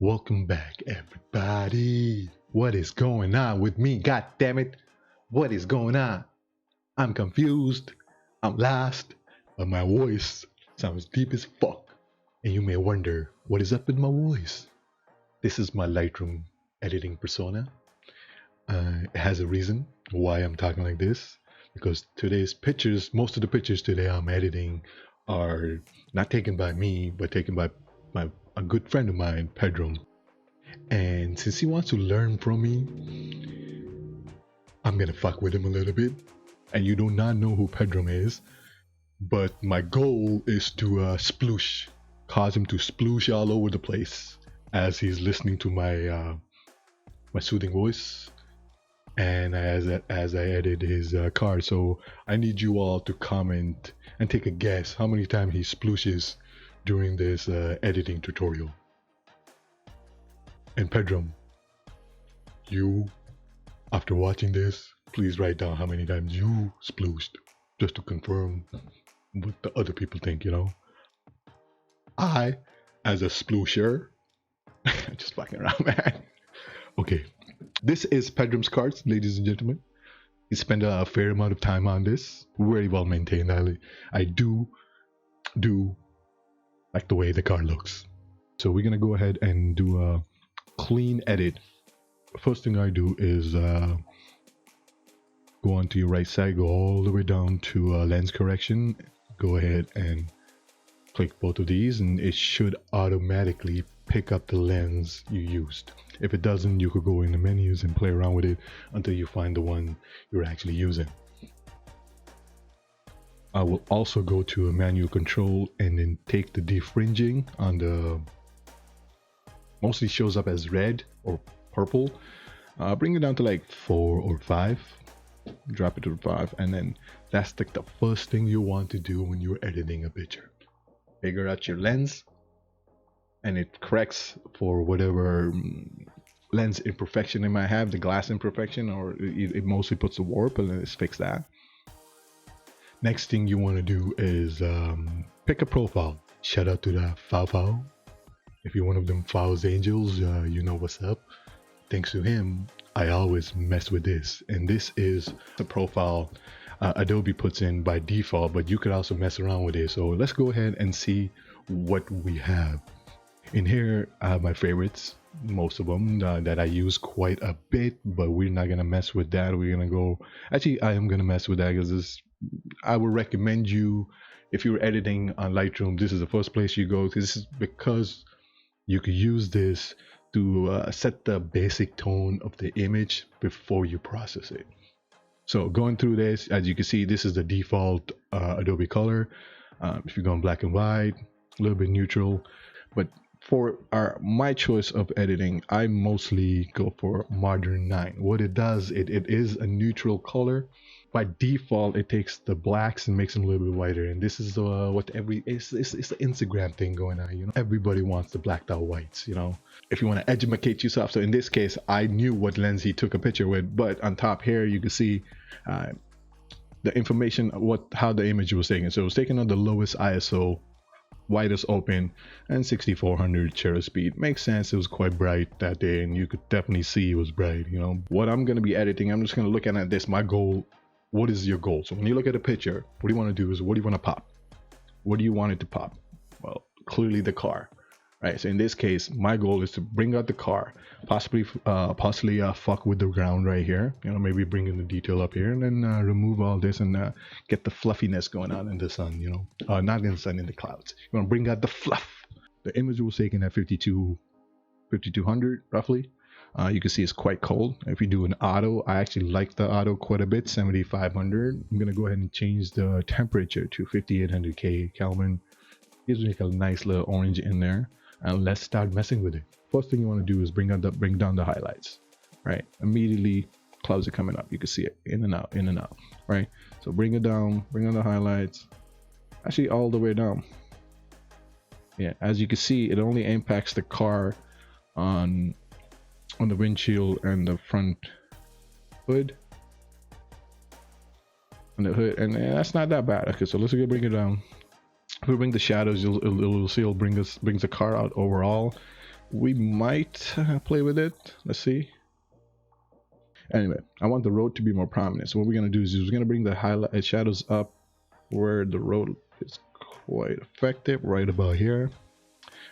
Welcome back, everybody. What is going on with me? God damn it. What is going on? I'm confused. I'm lost. But my voice sounds deep as fuck. And you may wonder, what is up with my voice? This is my Lightroom editing persona. It has a reason why I'm talking like this. Because today's pictures, most of the pictures today I'm editing are not taken by me, but taken by a good friend of mine, Pedro. And since he wants to learn from me, I'm gonna fuck with him a little bit. And you do not know who Pedro is, but my goal is to sploosh, cause him to sploosh all over the place as he's listening to my soothing voice, and as I edit his card. So I need you all to comment and take a guess how many times he splooshes during this editing tutorial. And Pedro, you, after watching this, please write down how many times you splooshed, just to confirm what the other people think, you know? I, as a sploosher, just fucking around, man. Okay, this is Pedro's cards, ladies and gentlemen. He spent a fair amount of time on this, very well maintained. I do like the way the card looks. So we're gonna go ahead and do a clean edit. First thing I do is go onto your right side, go all the way down to lens correction. Go ahead and click both of these, and it should automatically pick up the lens you used. If it doesn't, you could go in the menus and play around with it until you find the one you're actually using. I will also go to a manual control and then take the defringing on the, mostly shows up as red or purple. Bring it down to like 4 or 5. Drop it to 5, and then that's like the first thing you want to do when you're editing a picture. Figure out your lens, and it corrects for whatever lens imperfection it might have, the glass imperfection, or it mostly puts a warp, and then it's fix that. Next thing you want to do is pick a profile. Shout out to the Fao. If you're one of them Fao's angels, you know what's up. Thanks to him, I always mess with this, and this is the profile Adobe puts in by default, but you could also mess around with it. So let's go ahead and see what we have. In here, I have my favorites, most of them that I use quite a bit, but we're not gonna mess with that. We're gonna go, actually I am gonna mess with that because I would recommend you, if you're editing on Lightroom, this is the first place you go. This is because you could use this to set the basic tone of the image before you process it. So going through this, as you can see, this is the default Adobe color. If you're going black and white, a little bit neutral, but for my choice of editing, I mostly go for Modern 9. What it does, it is a neutral color. By default, it takes the blacks and makes them a little bit whiter, and this is what it's the Instagram thing going on, you know. Everybody wants the blacked out whites, you know, if you want to educate yourself. So in this case, I knew what lens he took a picture with, but on top here you can see the information, how the image was taken. So it was taken on the lowest ISO, widest open, and 6400 shutter speed. Makes sense, it was quite bright that day, and you could definitely see it was bright, you know. What I'm going to be editing, I'm just going to look at this. My goal, what is your goal? So when you look at a picture, what do you want to do is, what do you want to pop? What do you want it to pop? Well, clearly the car, right? So in this case, my goal is to bring out the car, possibly fuck with the ground right here, you know, maybe bring in the detail up here, and then remove all this and get the fluffiness going on in the sun, you know, not in the sun, in the clouds. You want to bring out the fluff. The image was taken at 5200 roughly. You can see it's quite cold. If you do an auto, I actually like the auto quite a bit, 7500. I'm gonna go ahead and change the temperature to 5800 Kelvin. Gives me like a nice little orange in there, and let's start messing with it. First thing you want to do is bring down the highlights, right? Immediately clouds are coming up. You can see it in and out, right? So bring it down, bring on the highlights, actually all the way down. Yeah, as you can see, it only impacts the car on the windshield and the front hood, and that's not that bad. Okay, so let's go bring it down. If we bring the shadows, you'll see it brings the car out overall. we might play with it. Let's see. Anyway, I want the road to be more prominent. So what we're going to do is we're going to bring the highlight shadows up where the road is quite effective, right about here.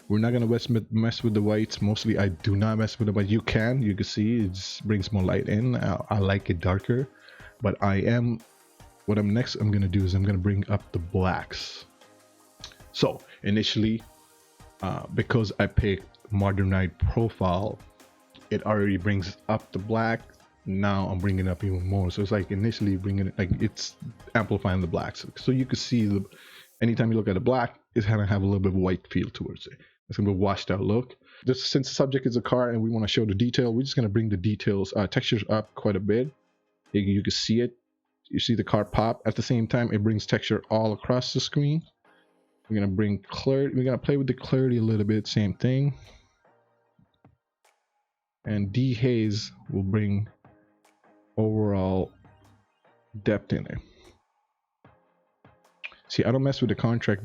We're not going to mess with the whites. Mostly I do not mess with the white. You can see it just brings more light in. I like it darker, but what I'm going to do is I'm going to bring up the blacks. So initially, because I picked Modern Night Profile, it already brings up the black. Now I'm bringing up even more, so it's like initially bringing it, like it's amplifying the blacks, so you can see anytime you look at a black, it's gonna have a little bit of white feel towards it. It's gonna be a washed out look. Since the subject is a car and we want to show the detail, we're just gonna bring the details, textures up quite a bit. You can see it. You see the car pop. At the same time, it brings texture all across the screen. We're gonna bring clarity. We're gonna play with the clarity a little bit. Same thing. And dehaze will bring overall depth in it. See, I don't mess with the contrast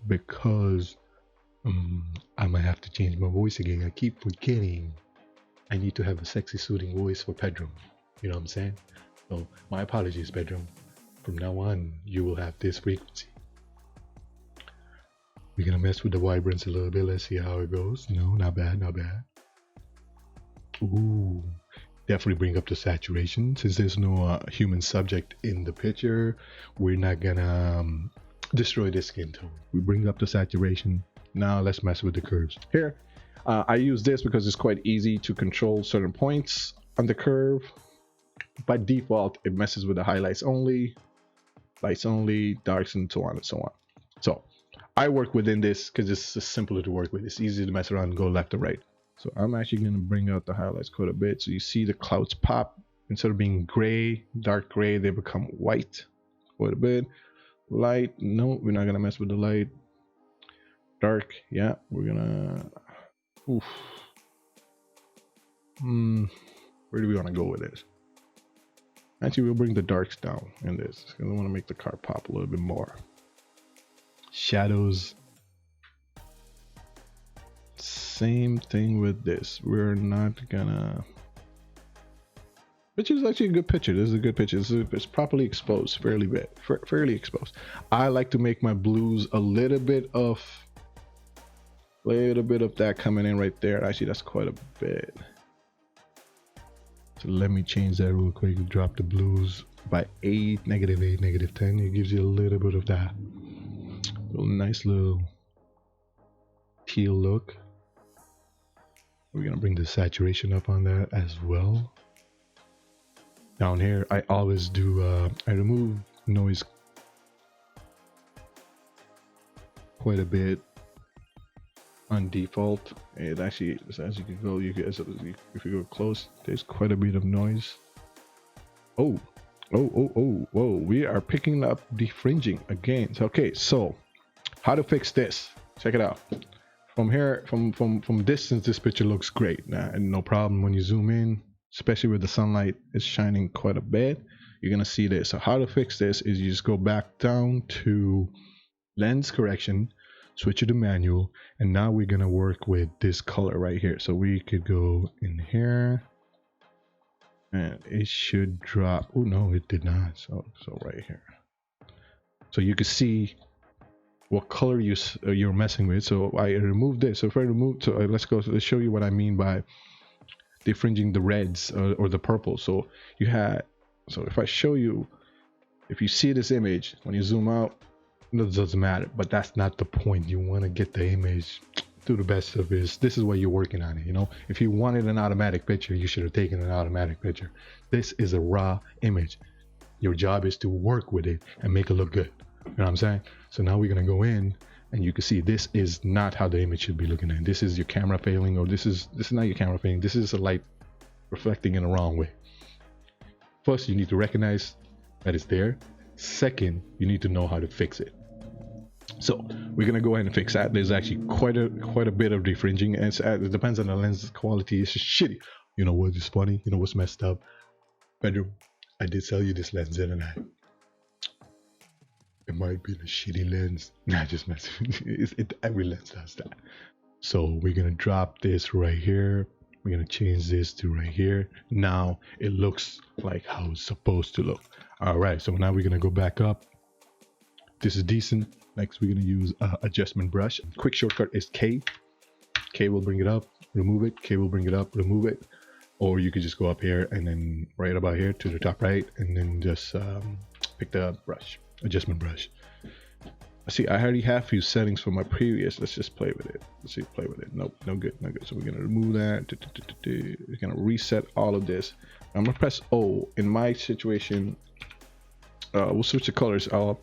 because I might have to change my voice again. I keep forgetting I need to have a sexy soothing voice for bedroom. You know what I'm saying? So my apologies, bedroom. From now on, you will have this frequency. We're gonna mess with the vibrance a little bit. Let's see how it goes. No, not bad, not bad. Ooh. Definitely bring up the saturation. Since there's no human subject in the picture, we're not gonna destroy the skin tone. We bring up the saturation. Now let's mess with the curves. Here, I use this because it's quite easy to control certain points on the curve. By default, it messes with the highlights only, lights only, darks, and so on and so on. So I work within this because it's just simpler to work with. It's easy to mess around and go left or right. So I'm actually going to bring out the highlights quite a bit. So you see the clouds pop. Instead of being gray, dark gray, they become white quite a bit. Light, no, we're not going to mess with the light. Dark, yeah, we're going to... Oof. Where do we want to go with this? Actually, we'll bring the darks down in this because I want to make the car pop a little bit more. Shadows. Same thing with this. We're not gonna... Which is actually a good picture. This is a good picture. It's properly exposed, fairly exposed. I like to make my blues a little bit of that coming in right there. Actually, that's quite a bit. So let me change that real quick. Drop the blues by 8, -8, -10. It gives you a little bit of that nice little teal look. We're gonna bring the saturation up on that as well. Down here, I always do, I remove noise quite a bit on default. It actually, as you can go, if you go close, there's quite a bit of noise. Oh, whoa, we are picking up defringing again. Okay, so how to fix this? Check it out. From here, from distance, this picture looks great. And no problem when you zoom in, especially with the sunlight is shining quite a bit. You're gonna see this. So how to fix this is you just go back down to lens correction, switch it to manual, and now we're gonna work with this color right here. So we could go in here, and it should drop. Oh no, it did not. So right here. So you can see what color you're messing with. So I removed this. So if I remove, so let's show you what I mean by defringing the reds or the purple. So if I show you, if you see this image, when you zoom out, it doesn't matter, but that's not the point. You want to get the image to the best of this. This is what you're working on it, you know. If you wanted an automatic picture, you should have taken an automatic picture. This is a raw image. Your job is to work with it and make it look good. You know what I'm saying? So now we're gonna go in, and you can see this is not how the image should be looking at. This is your camera failing, or this is not your camera failing. This is a light reflecting in the wrong way. First, you need to recognize that it's there. Second, you need to know how to fix it. So we're gonna go ahead and fix that. There's actually quite a bit of defringing, and it depends on the lens quality. It's just shitty. You know what is funny? You know what's messed up? Bedroom, I did sell you this lens, didn't I? It might be a shitty lens. Nah, just messing. Every lens does that. So we're gonna drop this right here. We're gonna change this to right here. Now it looks like how it's supposed to look. All right, so now we're gonna go back up. This is decent. Next, we're gonna use adjustment brush. Quick shortcut is K. K will bring it up, remove it. K will bring it up, remove it. Or you could just go up here and then right about here to the top right, and then just pick the brush, adjustment brush. See, I already have a few settings for my previous. Let's just play with it. Let's see, play with it. Nope, no good, no good. So we're gonna remove that. We're gonna reset all of this. I'm gonna press O. In my situation, we'll switch the colors up.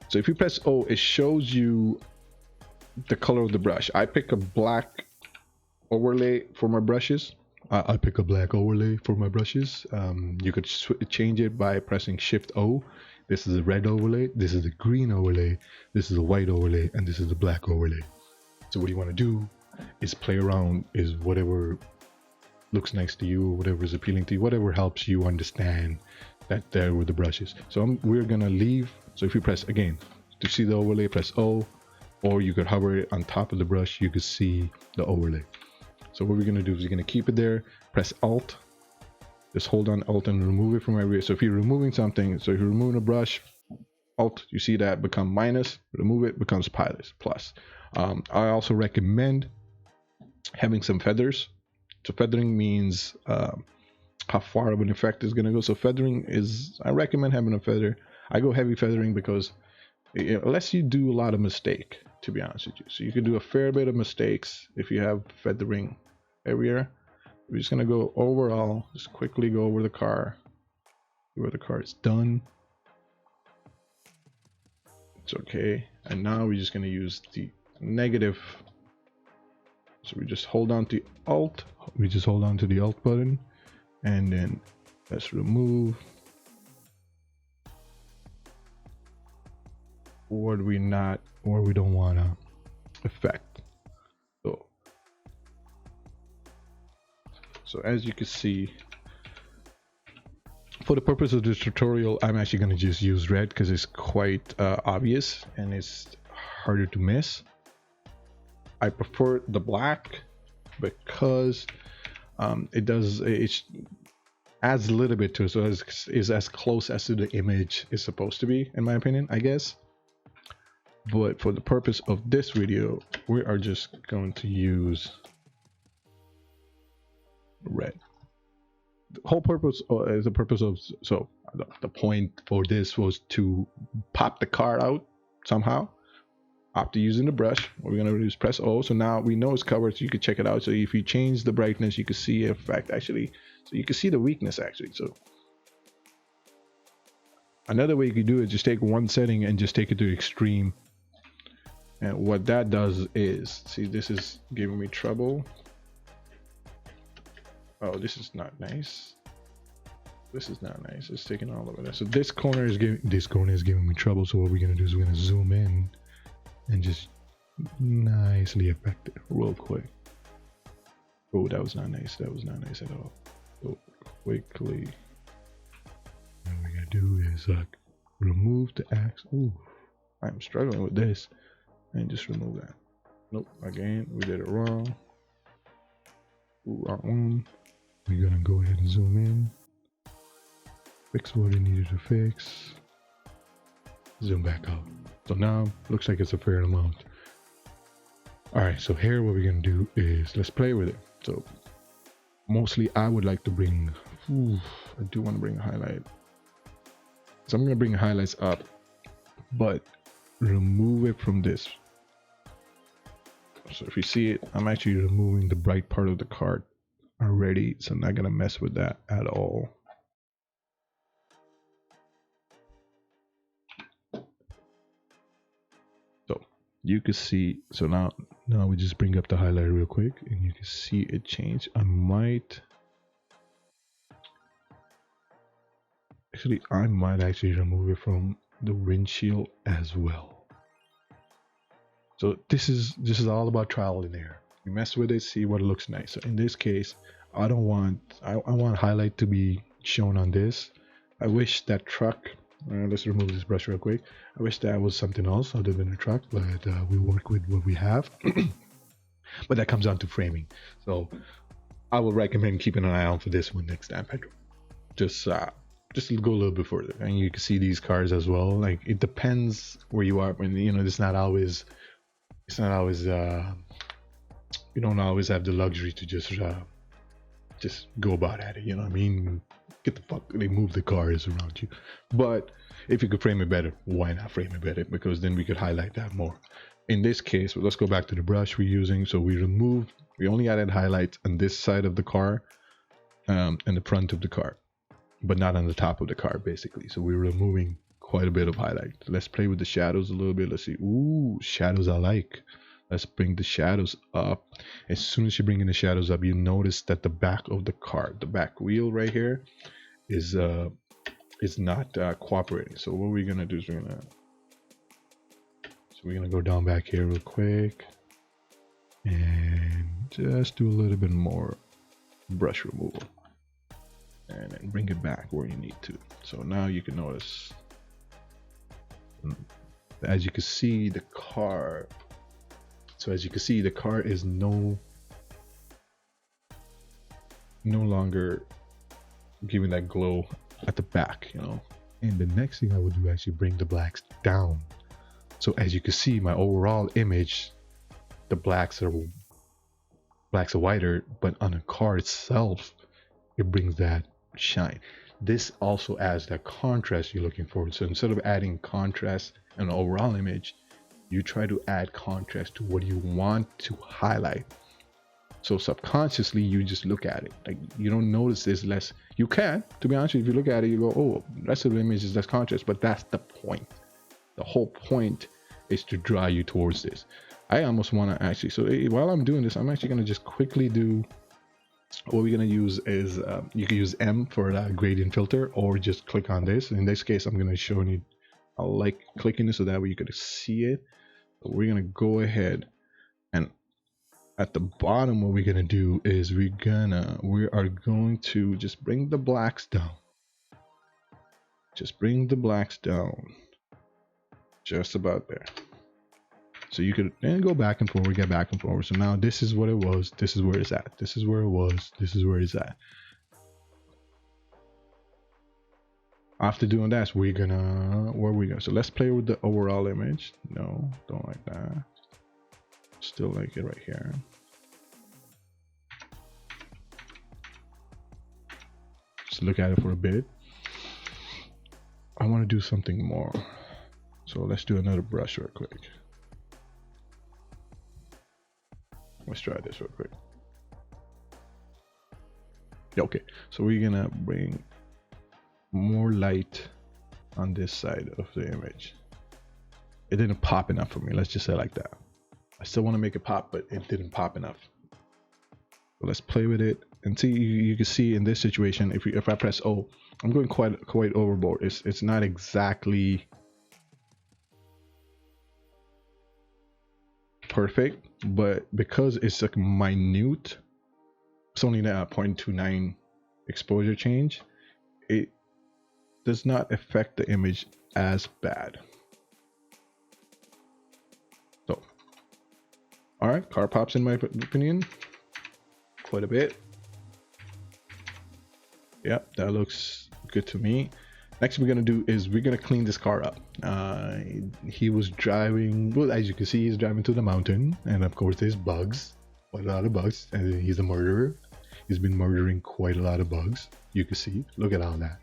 So if you press O, it shows you the color of the brush. I pick a black overlay for my brushes. I pick a black overlay for my brushes. You could change it by pressing Shift O. This is a red overlay, this is a green overlay, this is a white overlay, and this is a black overlay. So what you want to do is play around, is whatever looks nice to you, whatever is appealing to you, whatever helps you understand that there were the brushes. So we're gonna leave. So if you press again to see the overlay, press O, or you could hover it on top of the brush, you could see the overlay. So what we're gonna do is we're gonna keep it there, press Alt, just hold on Alt and remove it from everywhere. So if you're removing something, so if you're removing a brush, Alt, you see that become minus, remove it, becomes plus. I also recommend having some feathers. So feathering means how far of an effect is gonna go. So feathering is, I recommend having a feather. I go heavy feathering because unless you do a lot of mistake, to be honest with you. So you can do a fair bit of mistakes if you have feathering everywhere. We're just gonna go overall, just quickly go over the car, where the car is done. It's okay. And now we're just gonna use the negative. So we just hold on to Alt. We just hold on to the Alt button, and then let's remove what we don't wanna affect. So as you can see, for the purpose of this tutorial, I'm actually going to just use red because it's quite obvious and it's harder to miss. I prefer the black because it adds a little bit to it, so it's as close as to the image is supposed to be, in my opinion, I guess. But for the purpose of this video, we are just going to use red. The whole purpose is the purpose of, so the point for this was to pop the card out somehow after using the brush. What we're gonna do is press O. So now we know it's covered, so you can check it out. So if you change the brightness, you can see in fact actually, so you can see the weakness actually. So another way you could do it, just take one setting and just take it to extreme. And what that does is, see, this is giving me trouble. Oh, this is not nice. This is not nice. It's taking all over there. So this corner is giving me trouble. So what we're gonna do is we're gonna zoom in and just nicely affect it real quick. Oh, that was not nice. That was not nice at all. So quickly, what we're gonna do is remove the axe. Ooh, I'm struggling with this, and just remove that. Nope. Again, we did it wrong. Ooh, wrong one. We're gonna go ahead and zoom in, fix what it needed to fix, zoom back out. So now looks like it's a fair amount. All right, so here what we're gonna do is let's play with it. So mostly I would like to bring, I do want to bring a highlight. So I'm gonna bring highlights up, but remove it from this. So if you see it, I'm actually removing the bright part of the card already, so I'm not gonna mess with that at all. So you can see, so now we just bring up the highlight real quick and you can see it change. I might actually remove it from the windshield as well. So this is all about trial and error. You mess with it, see what looks nice. So in this case, I want highlight to be shown on this. I wish that truck Let's remove this brush real quick. I wish that was something else other than a truck, but we work with what we have. But that comes down to framing. So I would recommend keeping an eye out for this one next time, Pedro. Just go a little bit further, and you can see these cars as well. Like, it depends where you are, and you know, it's not always you don't always have the luxury to just go about at it, you know what I mean? Get the fuck, they move the cars around you. But if you could frame it better, why not frame it better? Because then we could highlight that more. In this case, let's go back to the brush we're using. So we only added highlights on this side of the car, and the front of the car, but not on the top of the car, basically. So we're removing quite a bit of highlight. Let's play with the shadows a little bit. Let's see. Ooh, shadows I like. Let's bring the shadows up. As soon as you bring in the shadows up, you notice that the back of the car, the back wheel right here, is not cooperating. So what we're gonna do is we're gonna go down back here real quick and just do a little bit more brush removal, and then bring it back where you need to. So now you can notice, as you can see, the car. So as you can see, the car is no longer giving that glow at the back, you know. And the next thing I would do, actually bring the blacks down. So as you can see, my overall image, the blacks are whiter, but on the car itself, it brings that shine. This also adds that contrast you're looking for. So instead of adding contrast in an overall image, you try to add contrast to what you want to highlight. So subconsciously, you just look at it. Like, you don't notice there's less. You can, to be honest, if you look at it, you go, oh, the rest of the image is less contrast, but that's the point. The whole point is to draw you towards this. I almost want to actually, so while I'm doing this, I'm actually going to just quickly do, what we're going to use is, you can use M for the gradient filter, or just click on this. In this case, I'm going to show you, I like clicking this so that way you can see it. So we're going to go ahead, and at the bottom, what we're going to do is we are going to just bring the blacks down. Just bring the blacks down. Just about there. So you could then go back and forward, get back and forward. So now this is what it was. This is where it's at. This is where it was. This is where it's at. After doing that, where we go. So let's play with the overall image. No, don't like that. Still like it right here. Just look at it for a bit. I want to do something more. So let's do another brush real quick. Let's try this real quick. Yeah, okay. So we're gonna bring more light on this side of the image. It didn't pop enough for me. Let's just say it like that. I still want to make it pop, but it didn't pop enough. So let's play with it and see. You can see in this situation, if I press O, I'm going quite overboard. It's not exactly perfect, but because it's like minute, it's only that 0.29 exposure change, it does not affect the image as bad. So, all right, car pops in my opinion quite a bit. Yep, that looks good to me. Next we're gonna do is we're gonna clean this car up. He was driving, well, as you can see, he's driving to the mountain, and of course there's bugs, quite a lot of bugs, and he's a murderer. He's been murdering quite a lot of bugs. You can see, look at all that.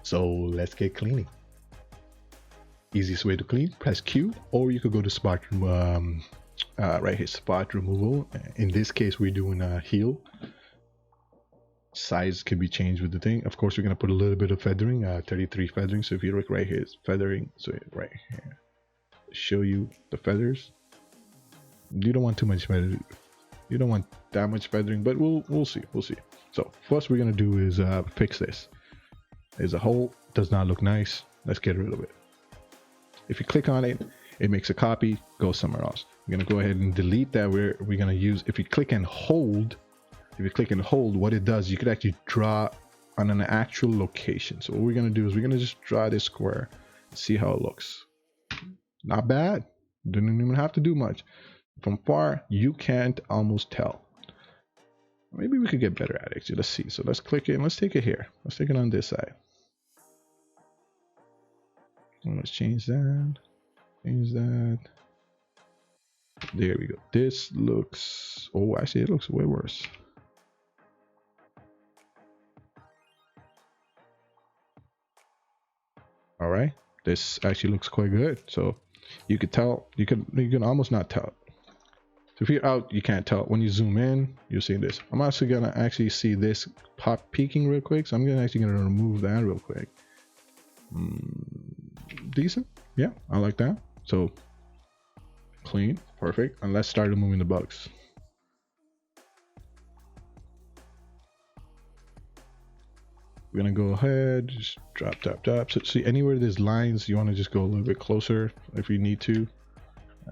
So let's get cleaning. Easiest way to clean, press Q, or you could go to spot, right here, spot removal. In this case, we're doing a heel. Size can be changed with the thing. Of course, we're gonna put a little bit of feathering, 33 feathering. So if you look right here, it's feathering. So right here, show you the feathers. You don't want too much feathering. You don't want that much feathering, but we'll see. So first we're gonna do is fix this. There's a hole, does not look nice. Let's get rid of it. If you click on it, it makes a copy, go somewhere else. We're gonna go ahead and delete that. We're gonna use, if you click and hold, what it does, you could actually draw on an actual location. So what we're gonna do is we're gonna just draw this square, see how it looks. Not bad. Didn't even have to do much. From far, you can't almost tell. Maybe we could get better at it. Actually, let's see. So let's click it and let's take it here. Let's take it on this side. And let's change that. Change that. There we go. This looks, oh, actually it looks way worse. All right, this actually looks quite good. So you could tell, you can almost not tell. So if you're out, you can't tell. When you zoom in, you'll see this. I'm also gonna actually see this pop peeking real quick. So I'm gonna remove that real quick. Decent, yeah, I like that. So clean, perfect. And let's start removing the bugs. We're gonna go ahead, just drop, drop, drop. So see, anywhere there's lines, you want to just go a little bit closer if you need to,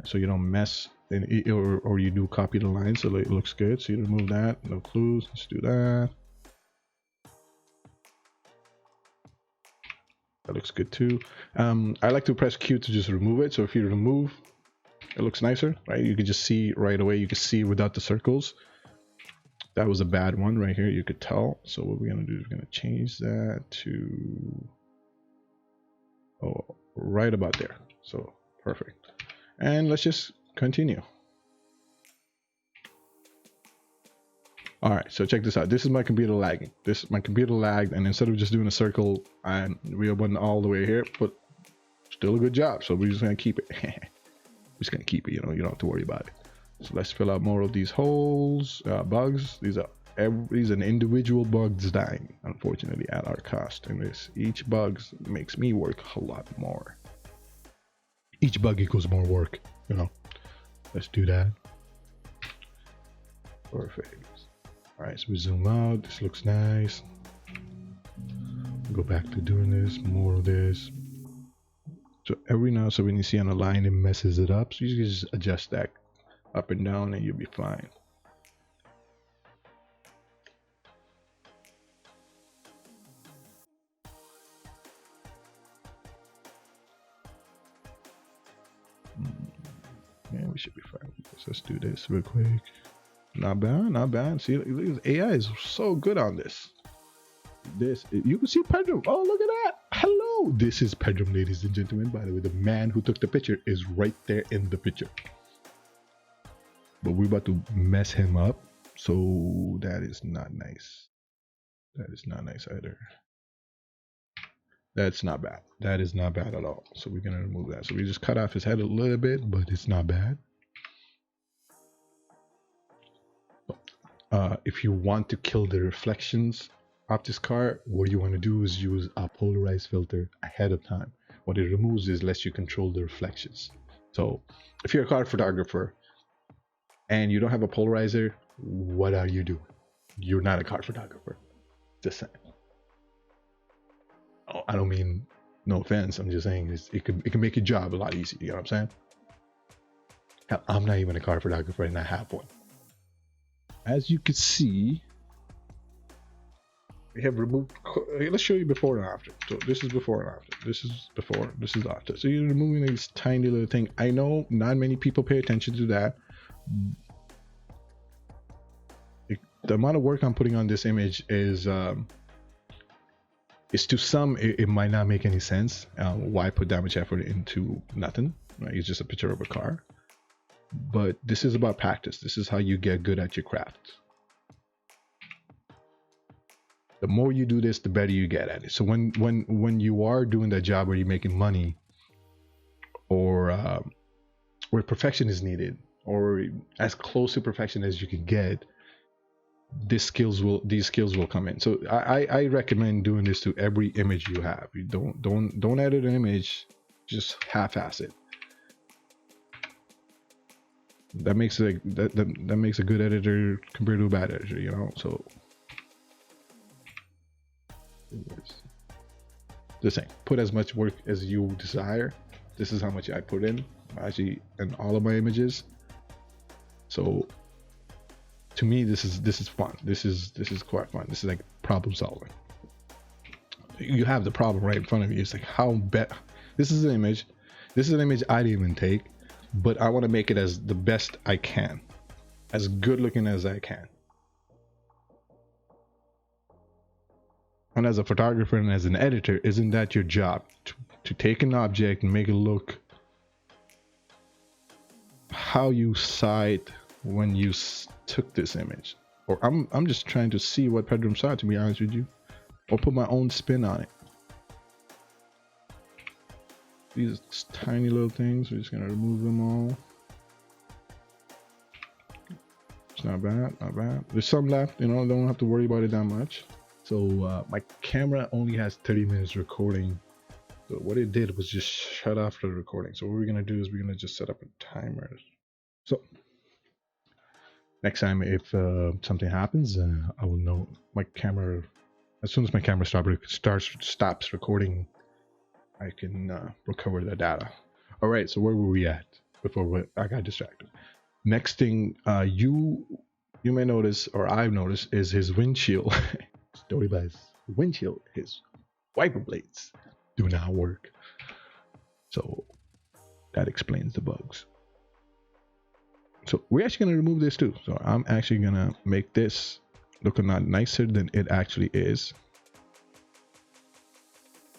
so you don't mess, or you do copy the line so it looks good. So you remove that, no clues. Let's do that. That looks good too. I like to press Q to just remove it. So if you remove, it looks nicer, right? You can just see right away. You can see without the circles. That was a bad one right here. You could tell. So what we're gonna do is we're gonna change that to, oh, right about there. So perfect. And let's just continue. All right, so check this out. This is my computer lagging. My computer lagged, and instead of just doing a circle, and we went all the way here, but still a good job. So we're just gonna keep it. We're just gonna keep it. You know, you don't have to worry about it. So let's fill out more of these holes, bugs. These are an individual bugs dying, unfortunately, at our cost. And each bug makes me work a lot more. Each bug equals more work. You know. Let's do that. Perfect. All right, so we zoom out. This looks nice. Go back to doing this, more of this. So every now and then when you see on a line, it messes it up. So you just adjust that up and down and you'll be fine. Yeah, we should be fine. Let's do this real quick. Not bad, not bad. See, AI is so good on this. You can see Pedram. Oh, look at that. Hello. This is Pedram, ladies and gentlemen. By the way, the man who took the picture is right there in the picture. But we're about to mess him up. So that is not nice. That is not nice either. That's not bad. That is not bad at all. So we're going to remove that. So we just cut off his head a little bit, but it's not bad. If you want to kill the reflections of this car, what you want to do is use a polarized filter ahead of time. What it removes is lets you control the reflections. So if you're a car photographer and you don't have a polarizer, what are you doing? You're not a car photographer. Just saying. Oh, I don't mean no offense. I'm just saying it can make your job a lot easier. You know what I'm saying? Hell, I'm not even a car photographer and I have one. As you can see, we have removed. Let's show you before and after. So this is before and after. This is before. This is after. So you're removing this tiny little thing. I know not many people pay attention to that. The amount of work I'm putting on this image is to some it might not make any sense. Why put that much effort into nothing? Right? It's just a picture of a car. But this is about practice. This is how you get good at your craft. The more you do this, the better you get at it. So when you are doing that job where you're making money, or where perfection is needed, or as close to perfection as you can get, these skills will come in. So I recommend doing this to every image you have. You don't edit an image, just half-ass it. That makes that makes a good editor compared to a bad editor, you know. So just saying, put as much work as you desire. This is how much I put in, actually, in all of my images. So to me, this is fun. This is quite fun. This is like problem solving. you have the problem right in front of you. It's like, how bad? This is an image. This is an image I didn't even take, but I want to make it as the best I can, as good looking as I can. And as a photographer and as an editor, isn't that your job? To take an object and make it look how you saw it when you took this image. Or I'm just trying to see what Pedram saw, to be honest with you, or put my own spin on it. These tiny little things, we're just gonna remove them all. It's not bad, not bad. There's some left, you know, don't have to worry about it that much. So my camera only has 30 minutes recording. So what it did was just shut off the recording. So what we're gonna do is we're gonna just set up a timer. So next time if something happens, I will know my camera. As soon as my camera stops recording, I can recover the data. All right, so where were we at before I got distracted? Next thing you may notice, or I've noticed, is his windshield. Story about his windshield, his wiper blades do not work. So that explains the bugs. So we're actually going to remove this too. So I'm actually going to make this look a lot nicer than it actually is.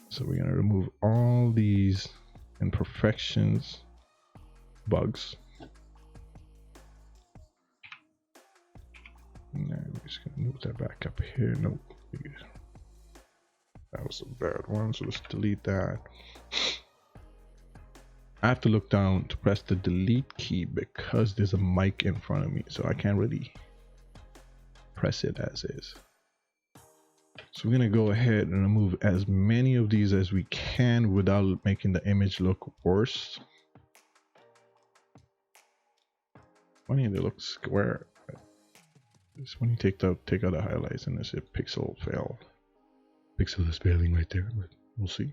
So we're going to remove all these imperfections, bugs. Now we're just going to move that back up here. Nope. That was a bad one. So let's delete that. I have to look down to press the delete key because there's a mic in front of me, so I can't really press it as is. So we're gonna go ahead and remove as many of these as we can without making the image look worse. Funny, they look square. It's when you take out the highlights and there's a pixel fail. Pixel is failing right there, but we'll see.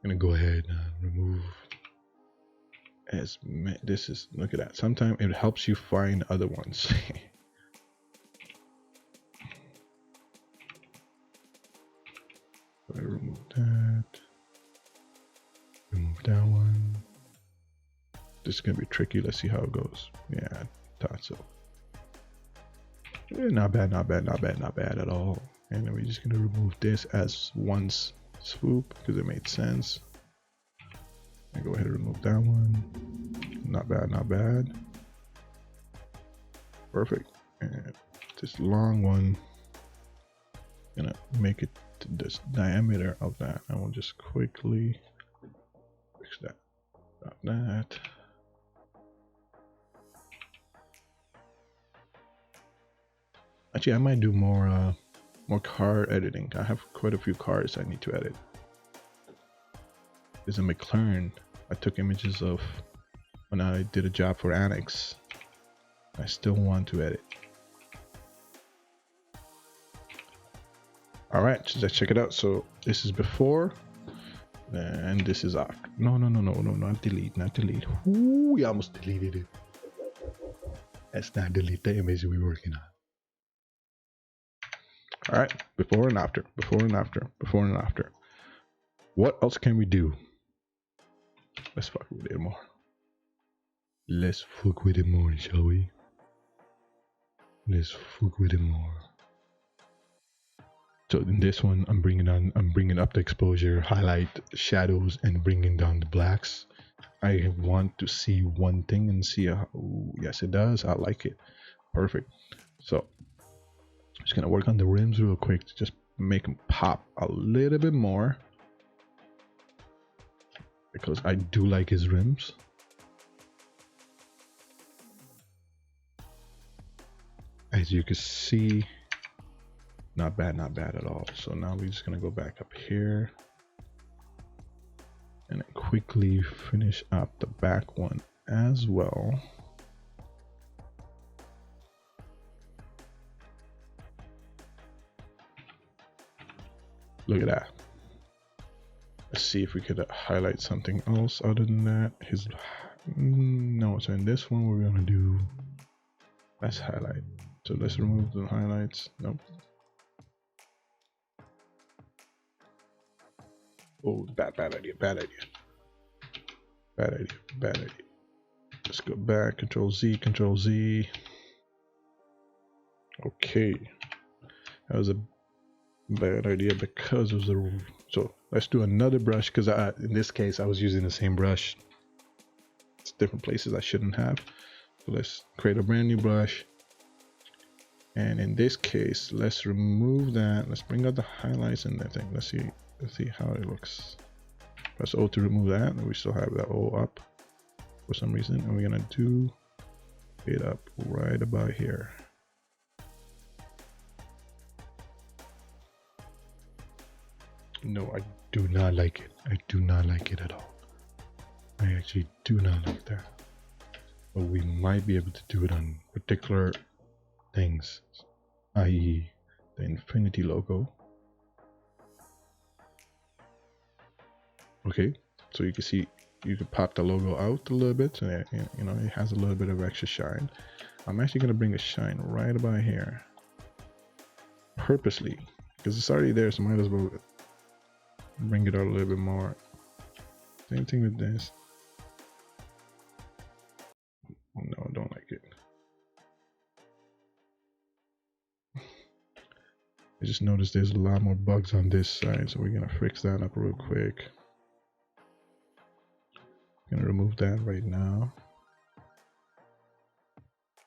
I'm gonna go ahead and remove as many. This is, look at that. Sometimes it helps you find other ones. I remove that. Remove that one. This is gonna be tricky. Let's see how it goes. Yeah, I thought so. Yeah, not bad, not bad, not bad, not bad at all. And then we're just gonna remove this as one swoop because it made sense. And go ahead and remove that one. Not bad, not bad. Perfect. And this long one, gonna make it to this diameter of that. I will just quickly fix that. Got that. Actually, I might do more car editing. I have quite a few cars I need to edit. There's a McLaren I took images of when I did a job for Annex. I still want to edit. All right, let's check it out. So this is before and this is after. No, not delete, not delete. Ooh, we almost deleted it. Let's not delete the image we're working on. All right, before and after, before and after, before and after. What else can we do? Let's fuck with it more. Let's fuck with it more, shall we? Let's fuck with it more. So in this one, I'm bringing up the exposure, highlight, shadows, and bringing down the blacks. I want to see one thing and see how, ooh, yes it does. I like it. Perfect. So I'm just gonna work on the rims real quick to just make them pop a little bit more, because I do like his rims. As you can see, not bad at all. So now we're just gonna go back up here and then quickly finish up the back one as well. Look at that. Let's see if we could highlight something else other than that. No, so in this one we're gonna do, let's highlight. So let's remove the highlights. Nope. Oh, bad idea, bad idea, bad idea, bad idea. Let's go back, Control Z, Control Z. Okay, that was a bad idea because of the. So let's do another brush because in this case I was using the same brush. It's different places I shouldn't have. So let's create a brand new brush. And in this case, let's remove that. Let's bring out the highlights and that thing. Let's see how it looks. Press O to remove that. And we still have that O up for some reason. And we're gonna do it up right about here. No, I do not like it. I do not like it at all. I actually do not like that. But we might be able to do it on particular things, i.e. the infinity logo. Okay, so you can see you can pop the logo out a little bit, so that, you know, it has a little bit of extra shine. I'm actually going to bring the shine right about here purposely because it's already there, so might as well bring it out a little bit more. Same thing with this. No, I don't like it. I just noticed there's a lot more bugs on this side, so we're gonna fix that up real quick. Gonna remove that right now.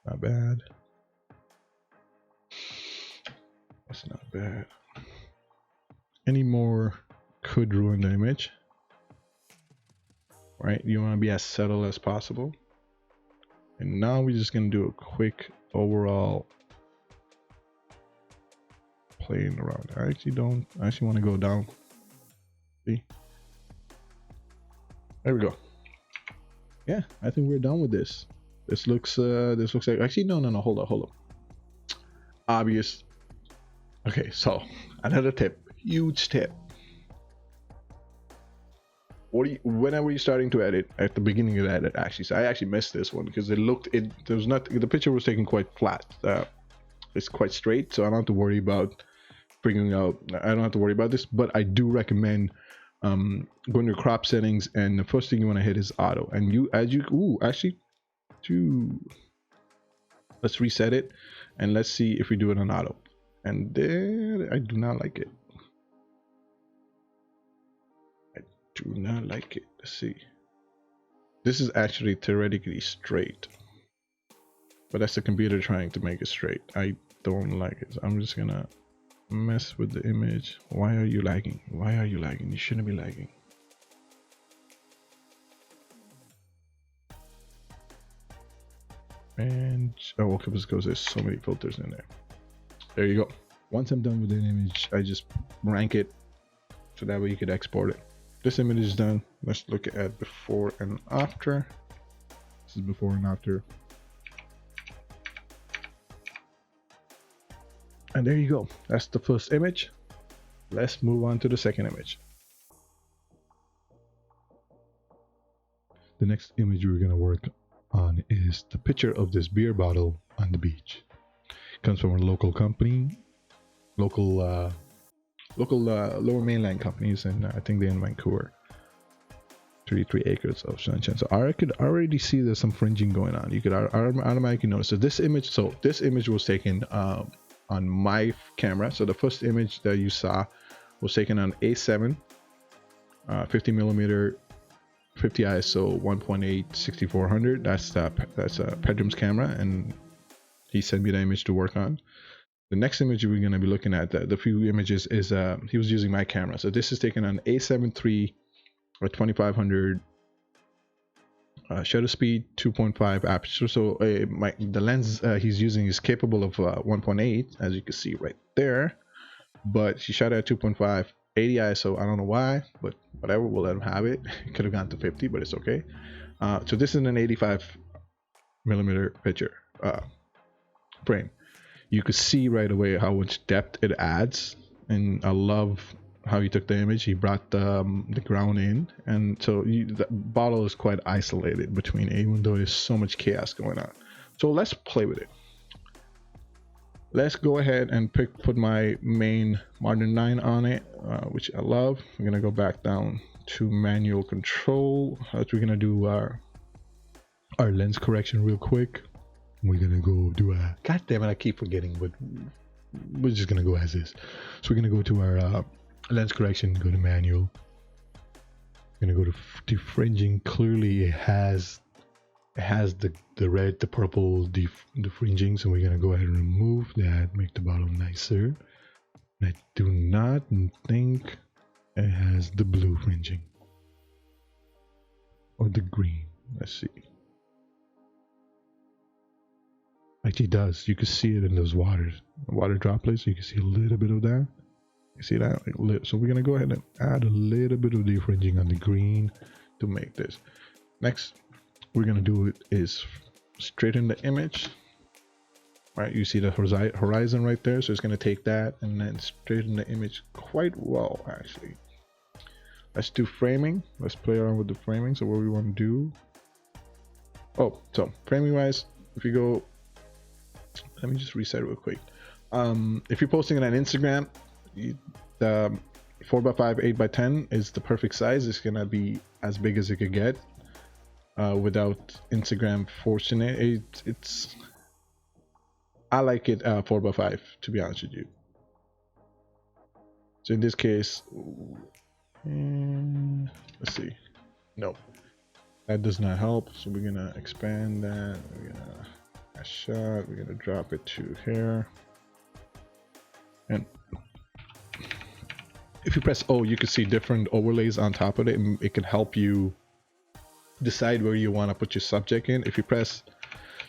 Not bad. That's not bad. Any more could ruin the image, right? You want to be as subtle as possible. And now we're just gonna do a quick overall playing around. I actually want to go down. See? There we go. Yeah, I think we're done with this. This looks like, actually no, hold up. Obvious. Okay, so another tip, huge tip. Whenever you're starting to edit, at the beginning of the edit, actually, so I actually missed this one because the picture was taken quite flat. It's quite straight, so I don't have to worry about figuring out. I don't have to worry about this, but I do recommend going to crop settings, and the first thing you want to hit is auto. And let's reset it, and let's see if we do it on auto. And then I do not like it. Do not like it. Let's see. This is actually theoretically straight, but that's the computer trying to make it straight. I don't like it. So I'm just gonna mess with the image. Why are you lagging? Why are you lagging? You shouldn't be lagging. And oh, okay, because there's so many filters in there. There you go. Once I'm done with an image, I just rank it so that way you could export it. This image is done. Let's look at before and after. This is before and after. And there you go. That's the first image. Let's move on to the second image. The next image we're going to work on is the picture of this beer bottle on the beach. It comes from a local company, lower mainland companies, and I think they're in Vancouver. 33 acres of sunshine. So I could already see there's some fringing going on. You could automatically notice. So this image was taken on my camera. So the first image that you saw was taken on A7, 50 millimeter, 50 ISO, 1.8 6400. That's Pedram's camera, and he sent me the image to work on. The next image we're going to be looking at, the few images, is he was using my camera. So this is taken on A7 III or 2500, shutter speed 2.5 aperture. So the lens he's using is capable of 1.8, as you can see right there, but she shot at 2.5, 80 ISO. I don't know why, but whatever, we'll let him have it. It could have gone to 50, but it's okay. So this is an 85 millimeter picture frame. You could see right away how much depth it adds, and I love how he took the image. He brought the ground in, and so the bottle is quite isolated between, even though there's so much chaos going on. So let's play with it. Let's go ahead and put my main Modern 9 on it, which I love. I'm gonna go back down to manual control. We're gonna do our lens correction real quick. We're gonna go do a, god damn it, I keep forgetting, but we're just gonna go as is. So we're gonna go to our lens correction, go to manual. We're gonna go to defringing. Clearly it has the red, the purple defringing, so we're gonna go ahead and remove that, make the bottle nicer. And I do not think it has the blue fringing or the green. Let's see. Actually, it does. You can see it in those water droplets. You can see a little bit of that. You see that? So we're gonna go ahead and add a little bit of defringing on the green to make this. Next, we're gonna do it is straighten the image. Right, you see the horizon right there, so it's gonna take that and then straighten the image quite well, actually. Let's do framing. Let's play around with the framing. So what we want to do. Oh, so framing wise, if you go, let me just reset real quick. If you're posting it on Instagram, the 4x5 8x10 is the perfect size. It's gonna be as big as it could get without Instagram forcing it. It's I like it 4x5, to be honest with you. So in this case, let's see. No, that does not help. So we're gonna expand that. We're gonna a shot. We're gonna drop it to here. And if you press O, you can see different overlays on top of it, and it can help you decide where you want to put your subject in. If you press,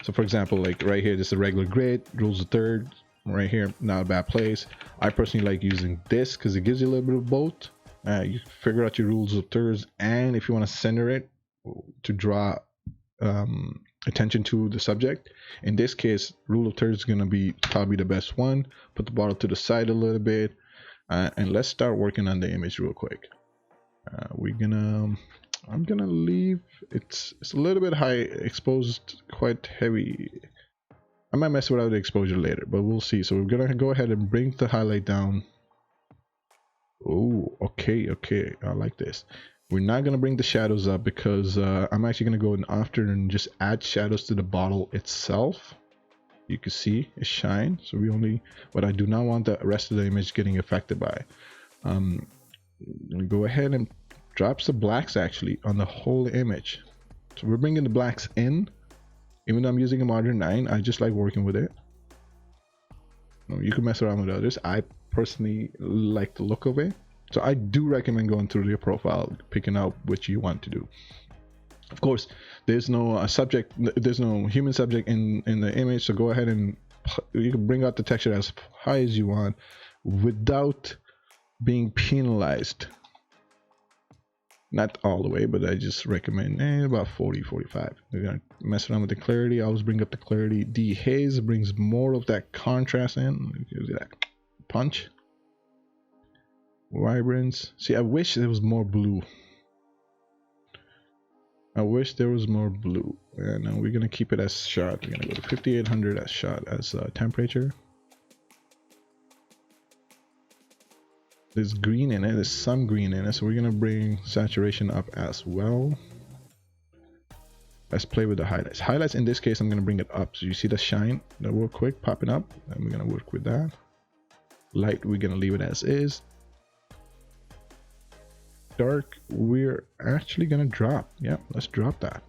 so for example, like right here, this is a regular grid, rules of thirds. Right here, not a bad place. I personally like using this because it gives you a little bit of both. You figure out your rules of thirds, and if you want to center it to draw attention to the subject, in this case, rule of thirds is going to be probably the best one. Put the bottle to the side a little bit, and let's start working on the image real quick. I'm gonna leave it's a little bit high exposed, quite heavy. I might mess with the exposure later, but we'll see. So we're gonna go ahead and bring the highlight down. Oh, okay, I like this. We're not gonna bring the shadows up because I'm actually gonna go in after and just add shadows to the bottle itself. You can see it shine. So we only, but I do not want the rest of the image getting affected by. Go ahead and drop some blacks actually on the whole image. So we're bringing the blacks in. Even though I'm using a Modern 9, I just like working with it. You can mess around with others. I personally like the look of it. So I do recommend going through your profile, picking out what you want to do. Of course, there's no subject, there's no human subject in the image. So go ahead and you can bring out the texture as high as you want without being penalized. Not all the way, but I just recommend about 40-45. We're gonna mess around with the clarity. I always bring up the clarity. The haze brings more of that contrast in. Gives you that punch. Vibrance. See, I wish there was more blue. I wish there was more blue. And we're gonna keep it as shot. We're gonna go to 5800 as shot as temperature. There's green in it, there's some green in it, so we're gonna bring saturation up as well. Let's play with the highlights. Highlights in this case, I'm gonna bring it up. So you see the shine, that real quick popping up, and we're gonna work with that. Light, we're gonna leave it as is. Dark, we're actually gonna drop. Yeah, let's drop that.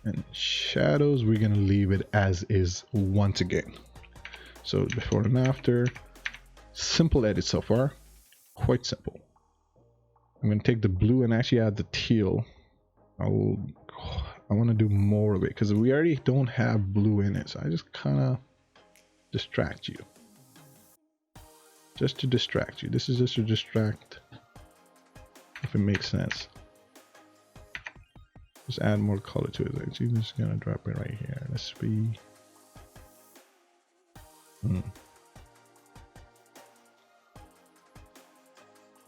And shadows, we're gonna leave it as is once again. So before and after. Simple edit so far, quite simple. I'm going to take the blue and actually add the teal. I want to do more of it because we already don't have blue in it, so I just kind of distract you. Just to distract you. This is just to distract, if it makes sense. Just add more color to it. So you're just going to drop it right here. Let's be...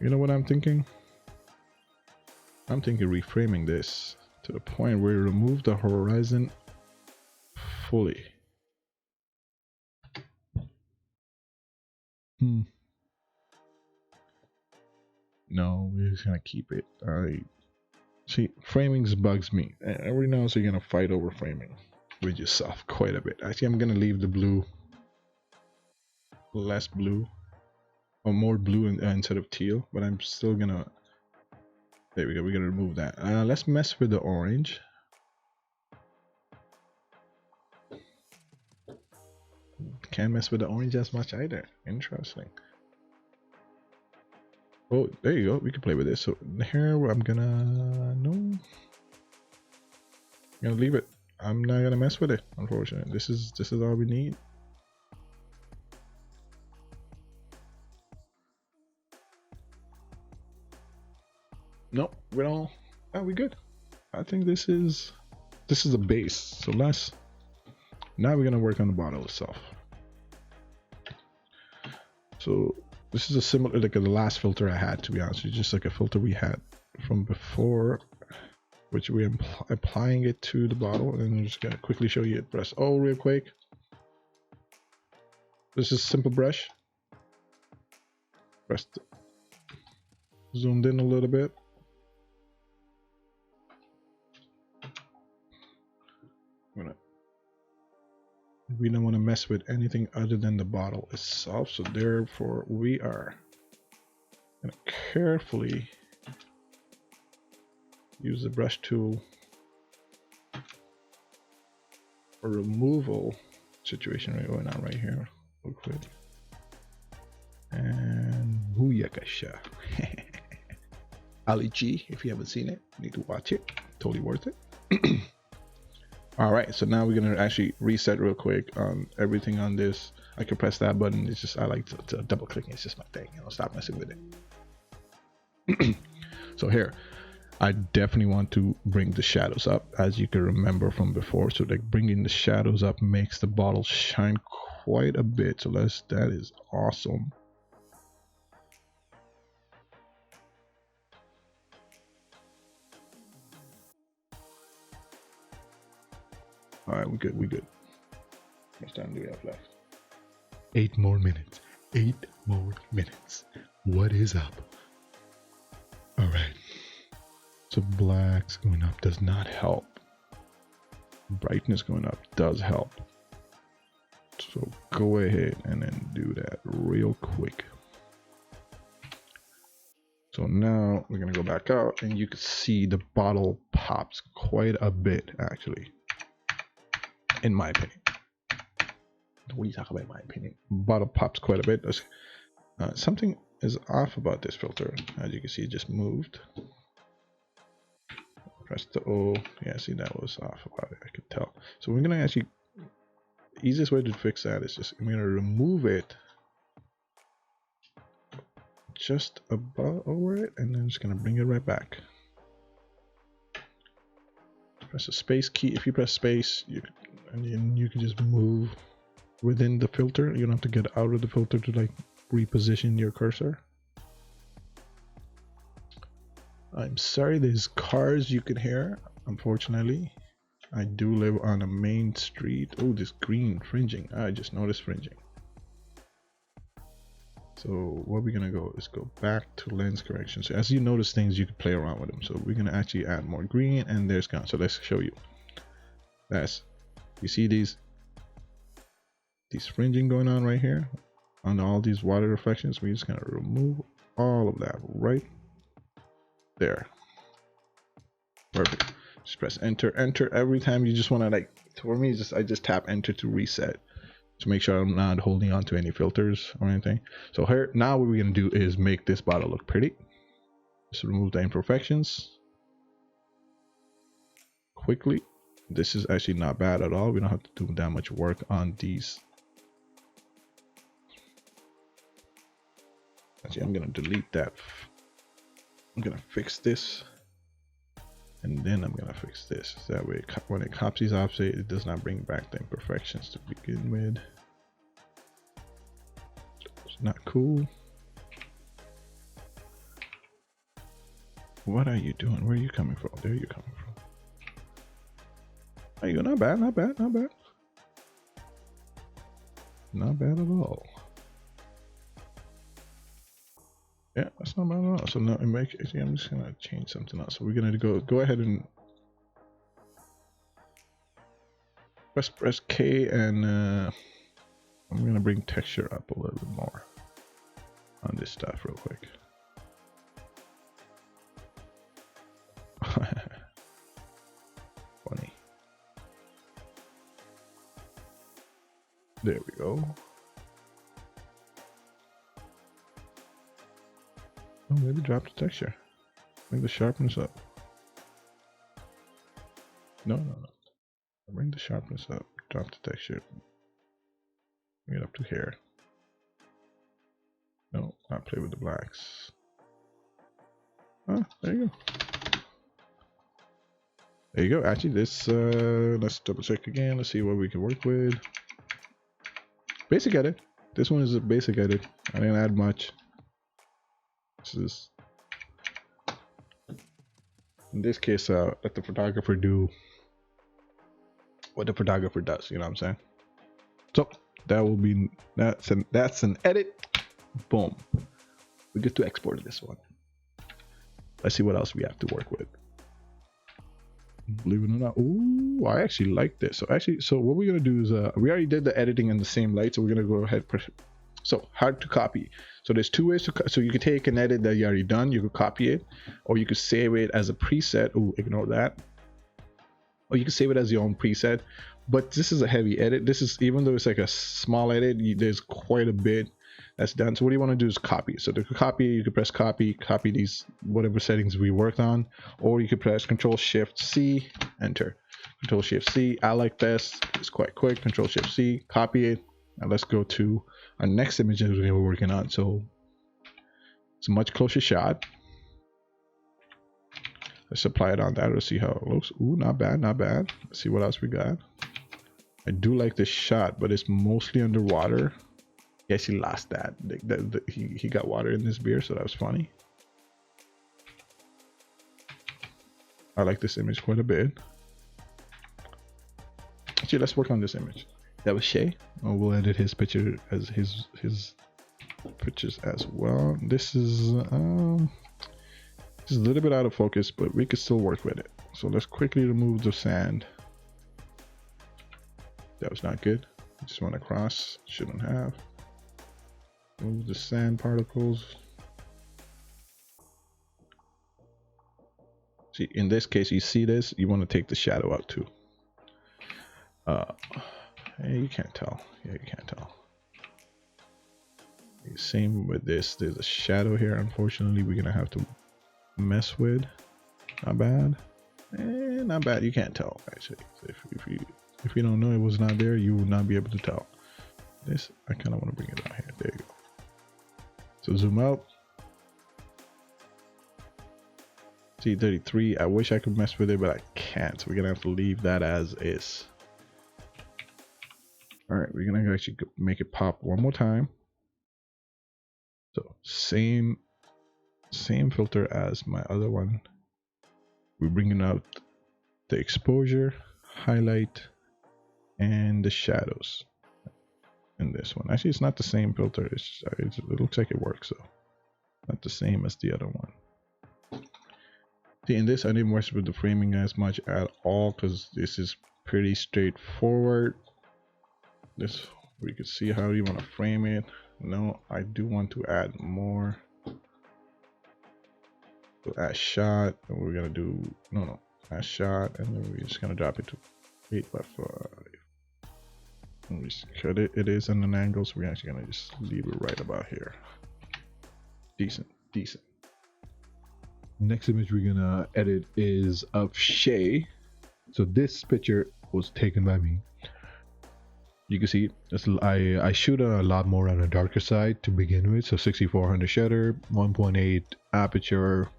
You know what I'm thinking? I'm thinking reframing this to the point where you remove the horizon fully. No, we're just gonna keep it. Alright. See, framings bugs me. Every now and then you're gonna fight over framing with yourself quite a bit. Actually, I'm gonna leave the blue less blue or more blue instead of teal, but I'm still gonna. There we go. We're gonna remove that. Let's mess with the orange. Can't mess with the orange as much either. Interesting. Oh, there you go. We can play with this. So here I'm gonna I'm gonna leave it. I'm not gonna mess with it. Unfortunately, this is all we need. Nope, we don't. Oh, we good. I think this is a base. So now we're gonna work on the bottle itself. So this is a similar, like the last filter I had, to be honest with you, just like a filter we had from before, which we're applying it to the bottle. And I'm just gonna quickly show you it. Press O real quick. This is simple brush. Press zoomed in a little bit. We don't want to mess with anything other than the bottle itself, so therefore we are going to carefully use the brush tool for removal situation right going on right here real quick. And booyakasha. Ali G, if you haven't seen it, you need to watch it. Totally worth it. All right, so now we're gonna actually reset real quick on everything on this. I can press that button. It's just, I like to double click. It's just my thing, you know, stop messing with it. So here, I definitely want to bring the shadows up, as you can remember from before. So like bringing the shadows up makes the bottle shine quite a bit. So that is awesome. All right, we good. How much time do we have left? 8 more minutes. 8 more minutes. What is up? All right. So blacks going up does not help. Brightness going up does help. So go ahead and then do that real quick. So now we're gonna go back out, and you can see the bottle pops quite a bit, actually. In my opinion. What are you talking about, in my opinion? Bottle pops quite a bit. Something is off about this filter. As you can see, it just moved. Press the O. Yeah, see, that was off about it. I could tell. So we're gonna actually, the easiest way to fix that is just, I'm gonna remove it just above over it, and then just gonna bring it right back. Press the space key. If you press space, you can just move within the filter. You don't have to get out of the filter to like reposition your cursor. I'm sorry, there's cars you can hear. Unfortunately, I do live on a main street. Oh, this green fringing. I just noticed fringing. So what we're gonna go is go back to lens correction. So as you notice things, you can play around with them. So we're gonna actually add more green, and there's gone. So let's show you. You see these fringing going on right here on all these water reflections. We're just gonna remove all of that right there. Perfect. Just press enter every time you just want to, like, for me, I just tap enter to reset to make sure I'm not holding on to any filters or anything. So here, now what we're gonna do is make this bottle look pretty. Just remove the imperfections quickly. This is actually not bad at all. We don't have to do that much work on these. Actually, I'm gonna delete that. I'm gonna fix this, and then I'm gonna fix this. That way, when it copies offset, it does not bring back the imperfections to begin with. It's not cool. What are you doing? Where are you coming from? There you're coming from. There you go. Not bad, not bad, not bad. Not bad at all. Yeah, that's not bad at all. So now I'm just gonna change something else. So we're gonna go ahead and press K, and I'm gonna bring texture up a little bit more on this stuff real quick. Funny. There we go. Oh, maybe drop the texture. Bring the sharpness up. No. Bring the sharpness up. Drop the texture. Bring it up to here. No, not play with the blacks. Ah, there you go. There you go. Actually, this let's double check again. Let's see what we can work with. Basic edit. This one is a basic edit. I didn't add much. This is, in this case, let the photographer do what the photographer does. You know what I'm saying? So that will be that's an edit. Boom. We get to export this one. Let's see what else we have to work with. Believe it or not, ooh, I actually like this. So what we're gonna do is we already did the editing in the same light, so we're gonna go ahead. So hard to copy. So there's two ways to so you could take an edit that you already done, you could copy it, or you could save it as a preset. Ooh, ignore that. Or you can save it as your own preset. But this is a heavy edit. This is, even though it's like a small edit, there's quite a bit that's done. So what you want to do is copy. So to copy, you can press copy these whatever settings we worked on, or you could press Control Shift C, enter. Control Shift C. I like this. It's quite quick. Control Shift C, copy it. And let's go to our next image that we're working on. So it's a much closer shot. Let's apply it on that. Let's see how it looks. Ooh, not bad, not bad. Let's see what else we got. I do like this shot, but it's mostly underwater. Yes, he lost that. He got water in his beer, so that was funny. I like this image quite a bit. Actually, let's work on this image. That was Shay. Oh, we'll edit his picture as his pictures as well. This is a little bit out of focus, but we could still work with it. So let's quickly remove the sand. That was not good. I just went across. Shouldn't have. Remove the sand particles. See, in this case, you see this, you want to take the shadow out too. Hey, you can't tell. Yeah, you can't tell. Same with this. There's a shadow here. Unfortunately, we're gonna have to mess with. Not bad. Not bad. You can't tell actually. If you don't know it was not there, you will not be able to tell. This, I kind of want to bring it out here. There you go. So zoom out. See 33. I wish I could mess with it, but I can't. So we're gonna have to leave that as is. All right, we're gonna actually make it pop one more time. So same filter as my other one. We're bringing out the exposure, highlight, and the shadows in this one. Actually, it's not the same filter. It looks like it works though. Not the same as the other one. See, in this I didn't mess with the framing as much at all because this is pretty straightforward. This, we can see how you want to frame it. No, I do want to add more. So add shot, and we're gonna do add shot, and then we're just gonna drop it to 8x5. And we just cut it. It is on an angle, so we're actually gonna just leave it right about here. Decent. Next image we're gonna edit is of Shay. So this picture was taken by me. You can see I shoot a lot more on a darker side to begin with. So 6400 shutter, 1.8 aperture,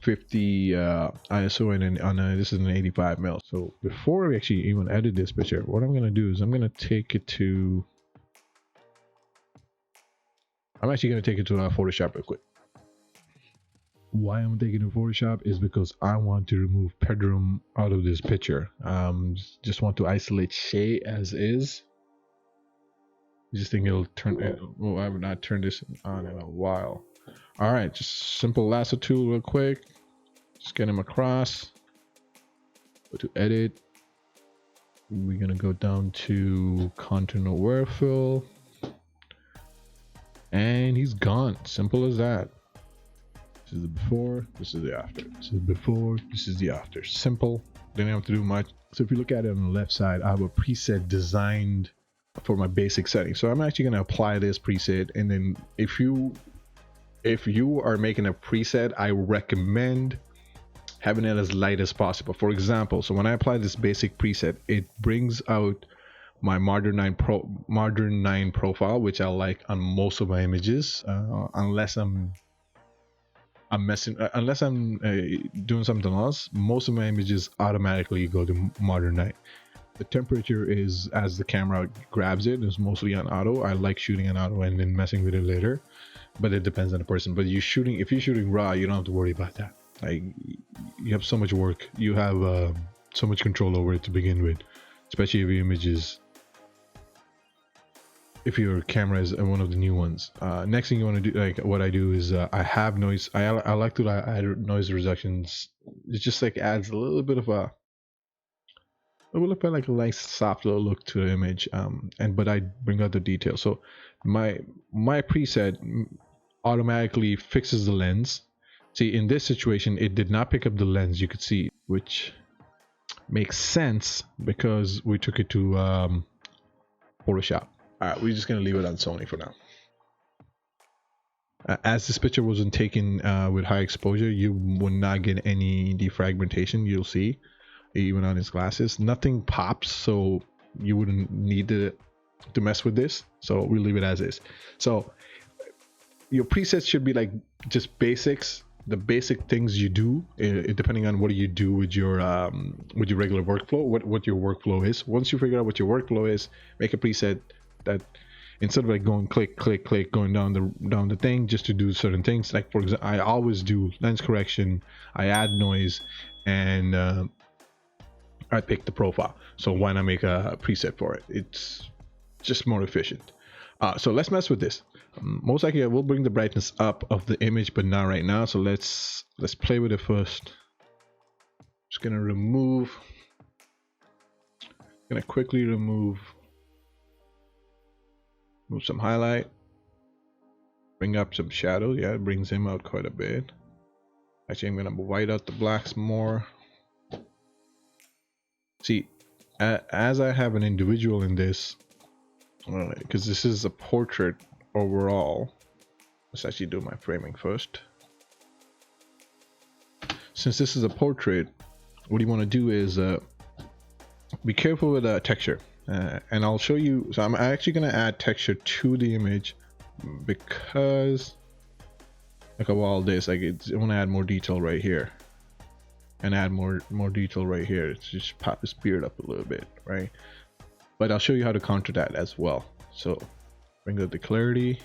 50 ISO, and then this is an 85 mil. So before we actually even edit this picture, what I'm gonna do is I'm actually gonna take it to Photoshop real quick. Why I'm taking it to Photoshop is because I want to remove Pedrum out of this picture. Just want to isolate Shay as is. I just think it'll turn. Oh, I have not turned this on in a while. All right, just simple lasso tool real quick. Just get him across. Go to edit. We're gonna go down to contour aware fill. And he's gone. Simple as that. This is the before, this is the after. This is the before, this is the after. Simple. Didn't have to do much. So if you look at it on the left side, I have a preset designed for my basic setting. So I'm actually going to apply this preset, and then if you are making a preset, I recommend having it as light as possible. For example, so when I apply this basic preset, it brings out my Modern 9 profile, which I like on most of my images, unless I'm doing something else. Most of my images automatically go to Modern 9. The temperature is as the camera grabs it. It's mostly on auto. I like shooting on auto and then messing with it later, but it depends on the person. But if you're shooting raw, you don't have to worry about that. Like, you have so much work, you have so much control over it to begin with, especially if your images, if your camera is one of the new ones. Next thing you want to do, like what I do, is I have noise. I like to add noise reductions. It just like adds a little bit of a like a nice soft little look to the image. But I bring out the detail. So my preset automatically fixes the lens. See, in this situation, it did not pick up the lens. You could see, which makes sense because we took it to Photoshop. All right, we're just gonna leave it on Sony for now. As this picture wasn't taken with high exposure, you will not get any defragmentation. You'll see, even on his glasses, nothing pops, so you wouldn't need to mess with this. So we'll leave it as is. So your presets should be like just basics, the basic things you do, depending on what you do with your regular workflow, what your workflow is. Once you figure out what your workflow is, make a preset that, instead of like going click click click, going down the thing just to do certain things. Like, for example, I always do lens correction, I add noise, and I pick the profile. So why not make a preset for it? It's just more efficient. So let's mess with this. Most likely I will bring the brightness up of the image, but not right now. So let's play with it first. Just gonna quickly remove some highlight, bring up some shadow. Yeah, it brings him out quite a bit. Actually, I'm gonna white out the blacks more. See, as I have an individual in this, because this is a portrait overall, let's actually do my framing first. Since this is a portrait, what you want to do is be careful with texture, and I'll show you. So I'm actually going to add texture to the image, because like of all this, like I want to add more detail right here and add more detail right here. It's just pop his beard up a little bit, right? But I'll show you how to counter that as well. So bring up the clarity.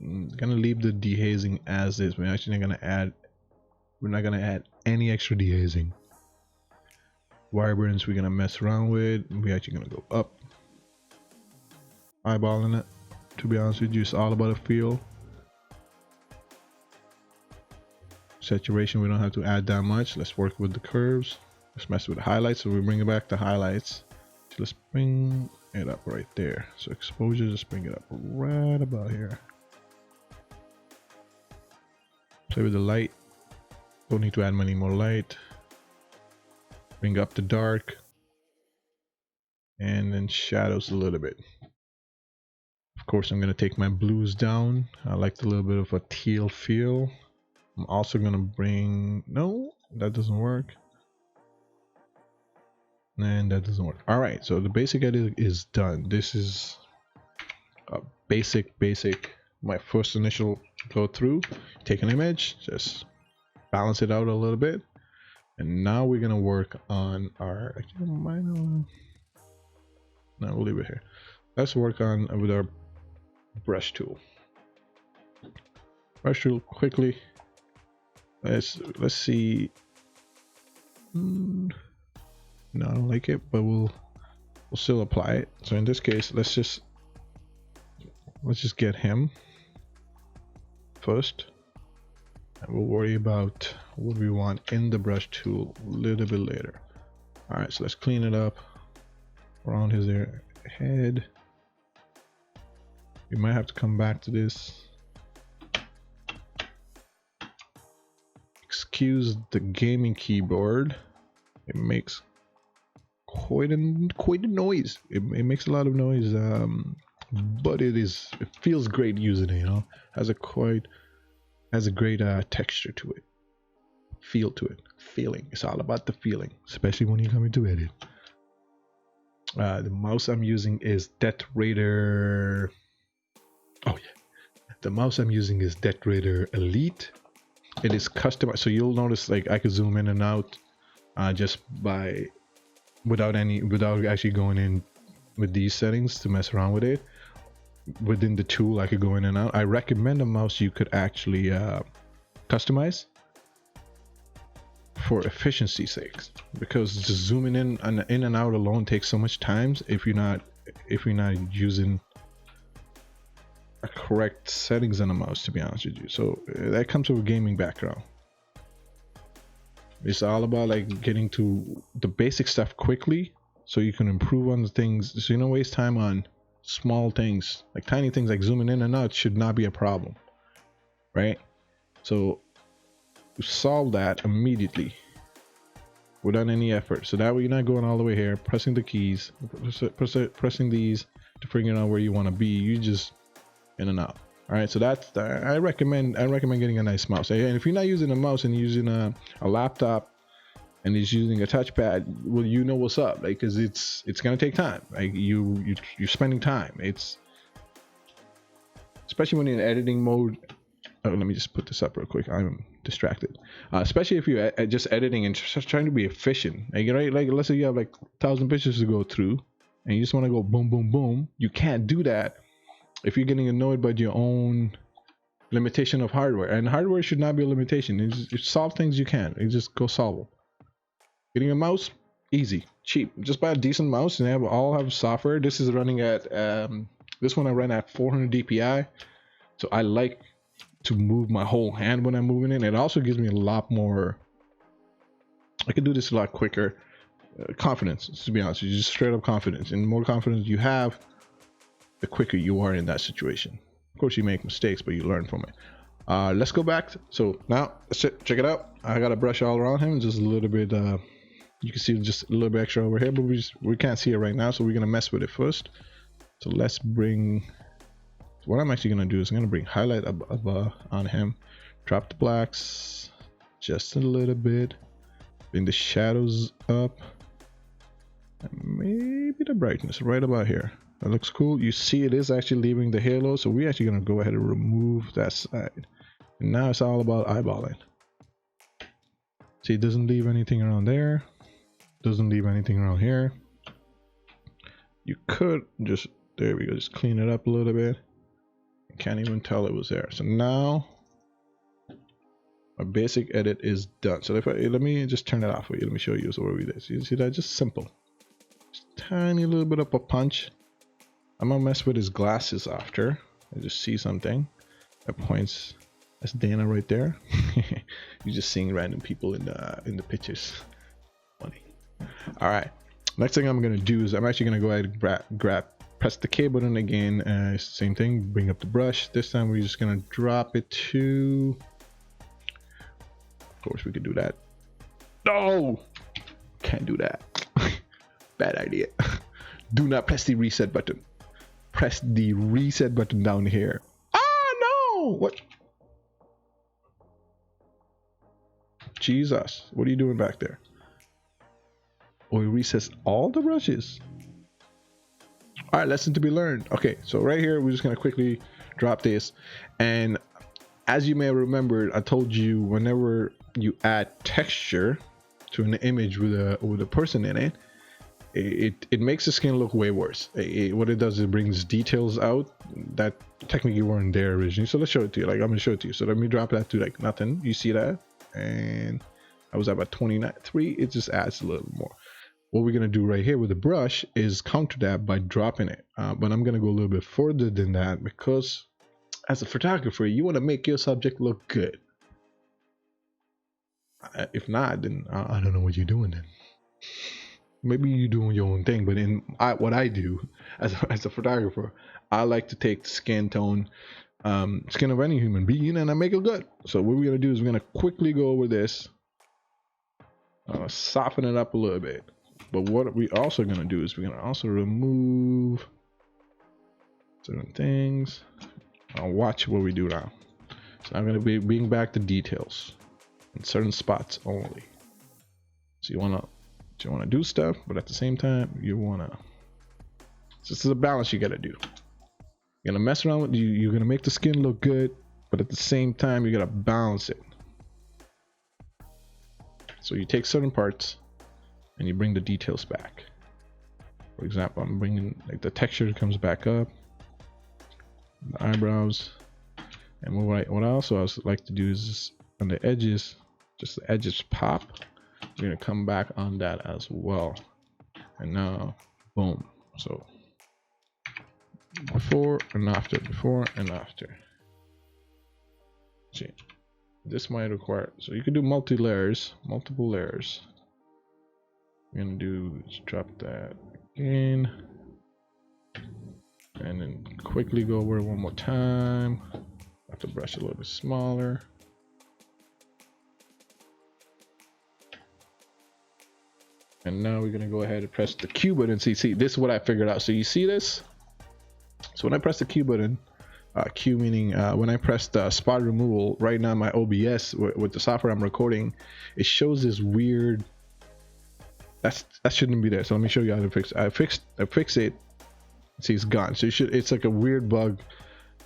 I'm gonna leave the dehazing as is. We're actually not gonna add any extra dehazing. Vibrance we're gonna mess around with. We're actually gonna go up, eyeballing it. To be honest with you, it's all about a feel. Saturation, we don't have to add that much. Let's work with the curves. Let's mess with the highlights. So we bring it back to highlights. So let's bring it up right there. So exposure, just bring it up right about here. Play with the light. Don't need to add many more light. Bring up the dark. And then shadows a little bit. Of course, I'm going to take my blues down. I like a little bit of a teal feel. I'm also going to bring... No, that doesn't work. And that doesn't work. All right, so the basic edit is done. This is a basic, my first initial go through. Take an image, just balance it out a little bit. And now we're going to work on our... Actually, no, we'll leave it here. Let's work on with our brush tool. Brush tool quickly. Let's see. No, I don't like it, but we'll still apply it. So in this case, let's just get him. first, and we'll worry about what we want in the brush tool a little bit later. All right, so let's clean it up around his head. We might have to come back to this. Excuse the gaming keyboard. It makes quite a noise. It makes a lot of noise, but it feels great using it. You know, has a great texture to it, feel to it, feeling. It's all about the feeling, especially when you come into edit. The mouse I'm using is Death Raider. Oh yeah, the mouse I'm using is Death Raider Elite. It is customized, so you'll notice like I could zoom in and out just by without actually going in with these settings to mess around with it. Within the tool, I could go in and out. I recommend a mouse you could actually customize for efficiency's sake, because just zooming in and out alone takes so much time if you're not using a correct settings on a mouse, to be honest with you. So that comes with a gaming background. It's all about like getting to the basic stuff quickly so you can improve on the things, so you don't waste time on small things. Like tiny things like zooming in and out should not be a problem, right? So solve that immediately without any effort, so that way you're not going all the way here pressing the keys, pressing these to figure out where you want to be. You just in and out. All right, so that's I recommend getting a nice mouse. And if you're not using a mouse and you're using a laptop and it's using a touchpad, well, you know what's up, like, because it's gonna take time. Like you're spending time. It's especially when you're in editing mode. Oh, let me just put this up real quick. I'm distracted. Especially if you're just editing and just trying to be efficient. Like, right? Like, let's say you have like 1,000 pictures to go through, and you just want to go boom, boom, boom. You can't do that if you're getting annoyed by your own limitation of hardware. And hardware should not be a limitation. It's solve things you can. You just go solve them. Getting a mouse, easy, cheap. Just buy a decent mouse, and they all have software. This is running at this one I run at 400 DPI, so I like to move my whole hand when I'm moving it. It also gives me a lot more, I can do this a lot quicker. Confidence, to be honest, just straight up confidence. And the more confidence you have, the quicker you are in that situation. Of course you make mistakes, but you learn from it. Let's go back. So now let's check it out. I got a brush all around him, just a little bit, you can see just a little bit extra over here, but we can't see it right now, so we're gonna mess with it first. So let's bring, what I'm actually going to do is I'm going to bring highlight up on him, drop the blacks just a little bit, bring the shadows up, and maybe the brightness right about here. That looks cool. You see it is actually leaving the halo, so we're actually going to go ahead and remove that side. And now it's all about eyeballing. See, it doesn't leave anything around there, doesn't leave anything around here. You could just, there we go, just clean it up a little bit. Can't even tell it was there. So now my basic edit is done. So if let me just turn it off for you. Let me show you what we did. So you see that, just simple, just tiny little bit of a punch. I'm gonna mess with his glasses after. I just see something that points. That's Dana right there. You're just seeing random people in the pictures. Funny. All right. Next thing I'm gonna do is I'm actually gonna go ahead and press the K button again. Same thing, bring up the brush. This time we're just gonna drop it to, of course we could do that. No, can't do that. Bad idea. Do not press the reset button. Press the reset button down here. Ah, no, what? Jesus, what are you doing back there? Oh, it resets all the brushes. All right, lesson to be learned. Okay, so right here we're just gonna quickly drop this, and as you may have remembered, I told you whenever you add texture to an image with a person in it, it makes the skin look way worse. What it does is it brings details out that technically weren't there originally. So let's show it to you. Like, I'm gonna show it to you. So let me drop that to like nothing. You see that? And I was at about 29.3. It just adds a little more. What we're gonna do right here with the brush is counter that by dropping it, but I'm gonna go a little bit further than that, because as a photographer, you want to make your subject look good. If not, then I don't know what you're doing then. Maybe you're doing your own thing, but what I do as a photographer, I like to take the skin tone, skin of any human being, and I make it good. So what we're gonna do is we're gonna quickly go over this, soften it up a little bit. But what we also gonna do is we're gonna also remove certain things. I'll watch what we do now. So I'm gonna be bring back the details in certain spots only. So you wanna do stuff, but at the same time you wanna. So this is a balance you gotta do. You're gonna mess around with you're gonna make the skin look good, but at the same time you gotta balance it. So you take certain parts and you bring the details back. For example, I'm bringing like the texture comes back up, the eyebrows, and what I also like to do is just on the edges, just the edges pop. We're gonna come back on that as well. And now, boom. So before and after, before and after. See, this might require, so you can do multiple layers. We're gonna do is drop that again, and then quickly go over it one more time. Have to brush a little bit smaller. And now we're gonna go ahead and press the Q button. See, this is what I figured out. So you see this? So when I press the Q button, Q meaning when I press the spot removal, right now my OBS with the software I'm recording, it shows this weird. That shouldn't be there. So let me show you how to fix it. I fix it. See, it's gone. So it's like a weird bug.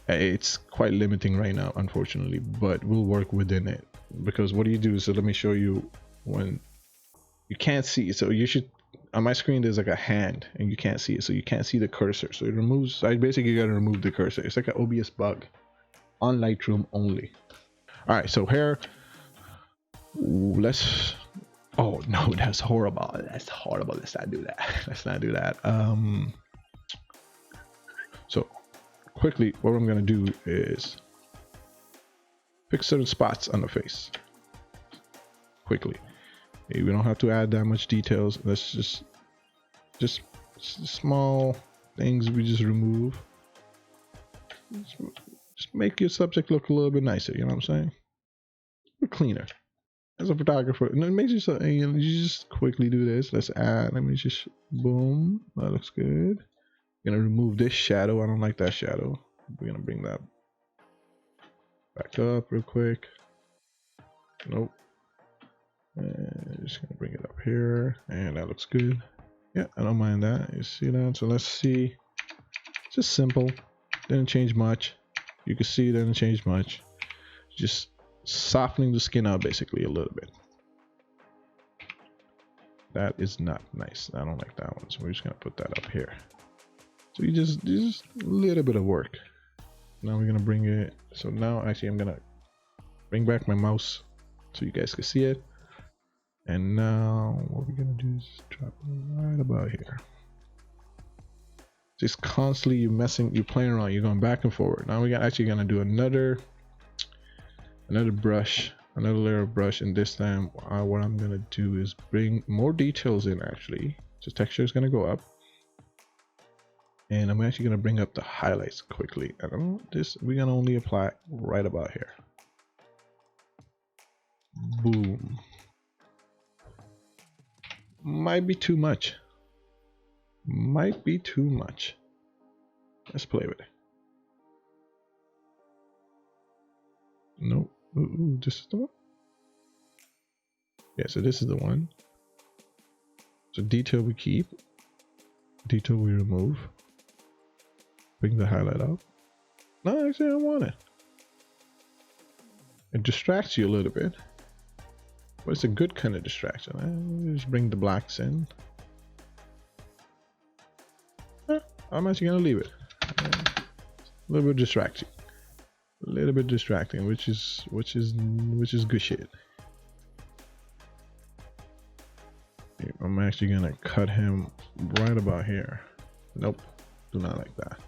It's quite limiting right now, unfortunately, but we'll work within it. Because what do you do? So let me show you when you can't see. So you should, on my screen there's like a hand and you can't see it, so you can't see the cursor. So it removes. So I basically got to remove the cursor. It's like an OBS bug on Lightroom only. All right, so here, let's. Oh no, that's horrible. That's horrible. Let's not do that. Let's not do that. So quickly, what I'm gonna do is fix certain spots on the face. Quickly. We don't have to add that much details. Let's just small things we just remove. Just make your subject look a little bit nicer. You know what I'm saying? Cleaner. As a photographer, and it makes you so. You just quickly do this. Let's add. Let me just boom. That looks good. Gonna remove this shadow. I don't like that shadow. We're gonna bring that back up real quick. Nope. And just gonna bring it up here, and that looks good. Yeah, I don't mind that. You see that? So let's see. Just simple. Didn't change much. You can see it didn't change much. Just softening the skin out basically a little bit. That is not nice. I don't like that one. So we're just gonna put that up here. So you just a little bit of work. Now we're gonna bring it. So now actually I'm gonna bring back my mouse so you guys can see it. And now what we're gonna do is drop it right about here. Just constantly you're playing around, you're going back and forward. Now we're actually gonna do another brush, another layer of brush, and this time what I'm gonna do is bring more details in. Actually, so texture is gonna go up, and I'm actually gonna bring up the highlights quickly. I don't know, this we're gonna only apply right about here. Boom. Might be too much. Might be too much. Let's play with it. Nope. Ooh, this is the one. Yeah, so this is the one. So detail we keep, detail we remove. Bring the highlight up. No, actually I don't want it. It distracts you a little bit, but it's a good kind of distraction. Just bring the blacks in. I'm actually gonna leave it. A little bit distracting. A little bit distracting, which is good shit. I'm actually gonna cut him right about here. Nope, do not like that.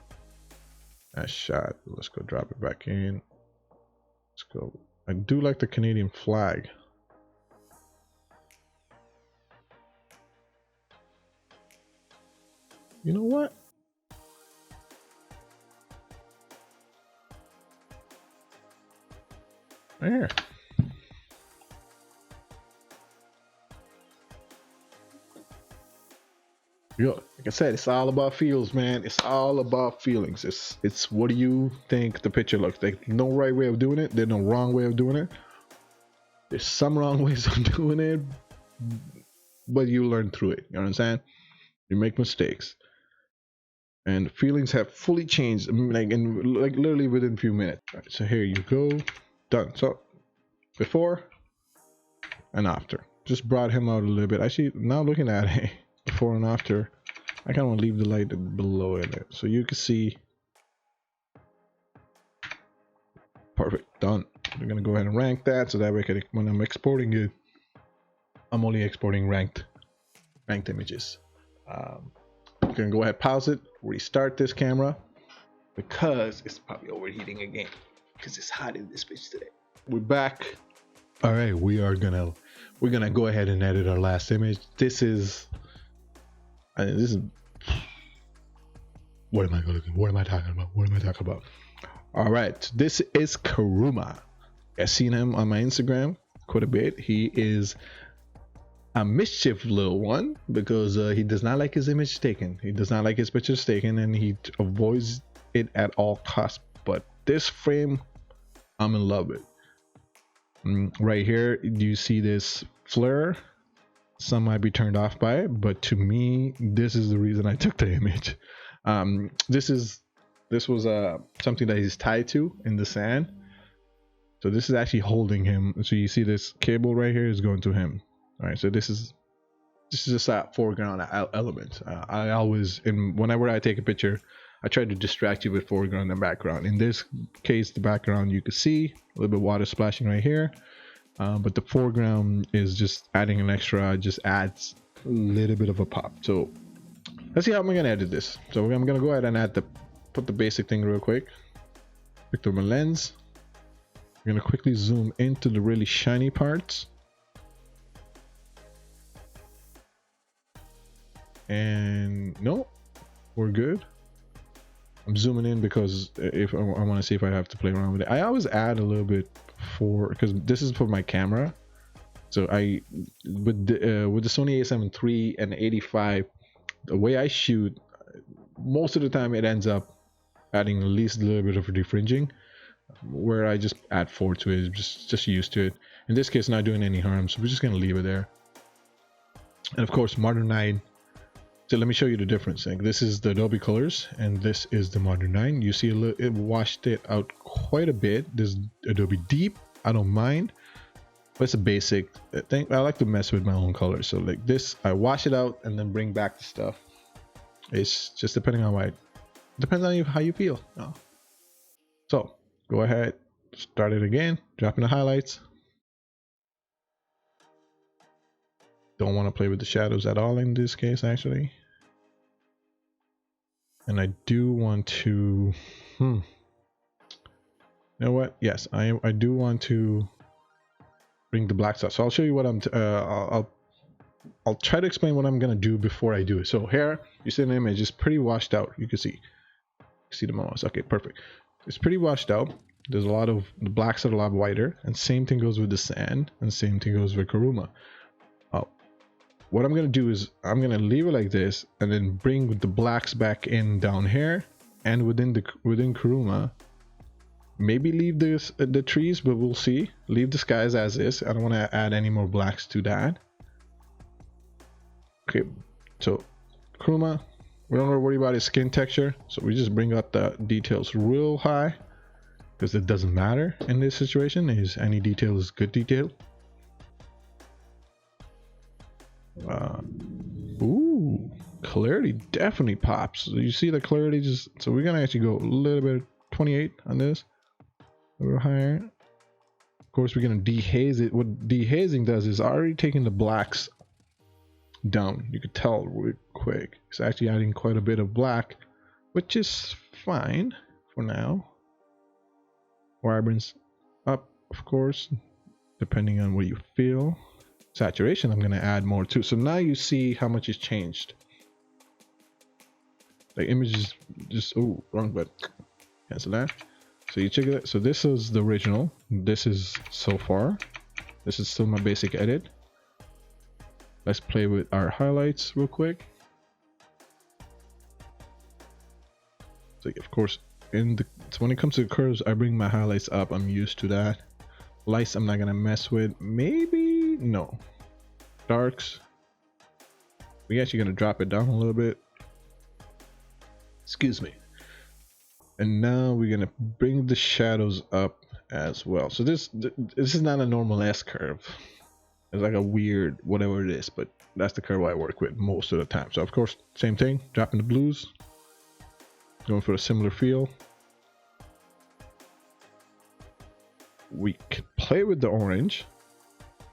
That shot. Let's go drop it back in. Let's go. I do like the Canadian flag. You know what? There. Yo, like I said, it's all about feels, man. It's all about feelings. It's what do you think the picture looks like? No right way of doing it. There's no wrong way of doing it. There's some wrong ways of doing it, but you learn through it. You know what I'm saying? You make mistakes, and feelings have fully changed, like literally within a few minutes. Right, so here you go, done. So before and after, just brought him out a little bit. Actually, now looking at it, before and after, I kind of want to leave the light below it so you can see. Perfect, done. We're gonna go ahead and rank that so that way when I'm exporting it, I'm only exporting ranked images. I'm gonna go ahead, pause it, restart this camera because it's probably overheating again because it's hot in this bitch today. We're back. All right, we're gonna go ahead and edit our last image. This is what am I looking? What am I talking about? What am I talking about? All right, this is Kuruma. I've seen him on my Instagram quite a bit. He is a mischief little one because he does not like his image taken. He does not like his pictures taken, and he avoids it at all costs. But this frame, I'm in love with. Right here, do you see this flare? Some might be turned off by it, but to me, this is the reason I took the image. This was something that he's tied to in the sand. So this is actually holding him. So you see this cable right here is going to him. All right, so this is just a foreground element. I always, whenever I take a picture, I try to distract you with foreground and background. In this case, the background you can see a little bit of water splashing right here, but the foreground is just adding an extra, just adds a little bit of a pop. So let's see how I'm gonna edit this. So I'm gonna go ahead and put the basic thing real quick. Pick up my lens. I'm gonna quickly zoom into the really shiny parts. And no, we're good. I'm zooming in because if I want to see if I have to play around with it. I always add a little bit because this is for my camera. So with the Sony a7 III and 85, the way I shoot, most of the time it ends up adding at least a little bit of defringing, where I just add 4 to it, just used to it. In this case, not doing any harm, so we're just gonna leave it there. And of course, Modern 9. So let me show you the difference. Like, this is the Adobe Colors, and this is the Modern 9. You see it washed it out quite a bit. This Adobe Deep, I don't mind, but it's a basic thing. I like to mess with my own colors. So like this, I wash it out and then bring back the stuff. It's just depending on depends on how you feel. No. So go ahead, start it again, drop in the highlights. Don't want to play with the shadows at all in this case, actually. And I do want to, you know what? Yes, I do want to bring the black stuff. So I'll show you what I'll try to explain what I'm gonna do before I do it. So here you see an image, it's pretty washed out. You can see the mouse. Okay, perfect. It's pretty washed out. There's a lot of the blacks are a lot whiter, and same thing goes with the sand, and same thing goes with Kuruma. What I'm gonna do is I'm gonna leave it like this, and then bring the blacks back in down here, and within Kuruma. Maybe leave the trees, but we'll see. Leave the skies as is. I don't want to add any more blacks to that. Okay, so Kuruma, we don't worry about his skin texture, so we just bring up the details real high because it doesn't matter in this situation. Any detail is good detail. Ooh, clarity definitely pops. So you see the clarity so we're gonna actually go a little bit 28 on this, a little higher. Of course, we're gonna dehaze it. What dehazing does is already taking the blacks down. You could tell real quick. It's actually adding quite a bit of black, which is fine. for now. Vibrance up, of course, depending on what you feel. Saturation, I'm going to add more too. So now you see how much has changed. The image is just, oh, wrong button. Cancel that. So you check it. So this is the original. This is so far. This is still my basic edit. Let's play with our highlights real quick. So of course, so when it comes to the curves, I bring my highlights up. I'm used to that. Lights, I'm not gonna mess with. Maybe no. Darks. We actually gonna drop it down a little bit. Excuse me. And now we're gonna bring the shadows up as well. So this is not a normal S curve. It's like a weird whatever it is, but that's the curve I work with most of the time. So of course, same thing, dropping the blues, going for a similar feel. We can play with the orange.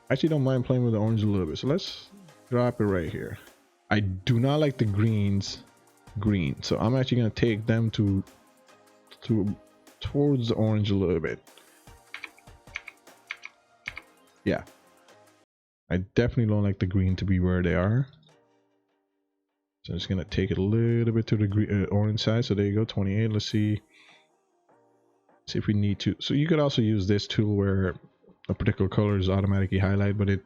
I actually don't mind playing with the orange a little bit. So let's drop it right here. I do not like the greens green, so I'm actually gonna take them towards the orange a little bit. Yeah, I definitely don't like the green to be where they are, so I'm just gonna take it a little bit to the green, orange side. So there you go, 28. Let's see if we need to. So you could also use this tool where a particular color is automatically highlighted, but it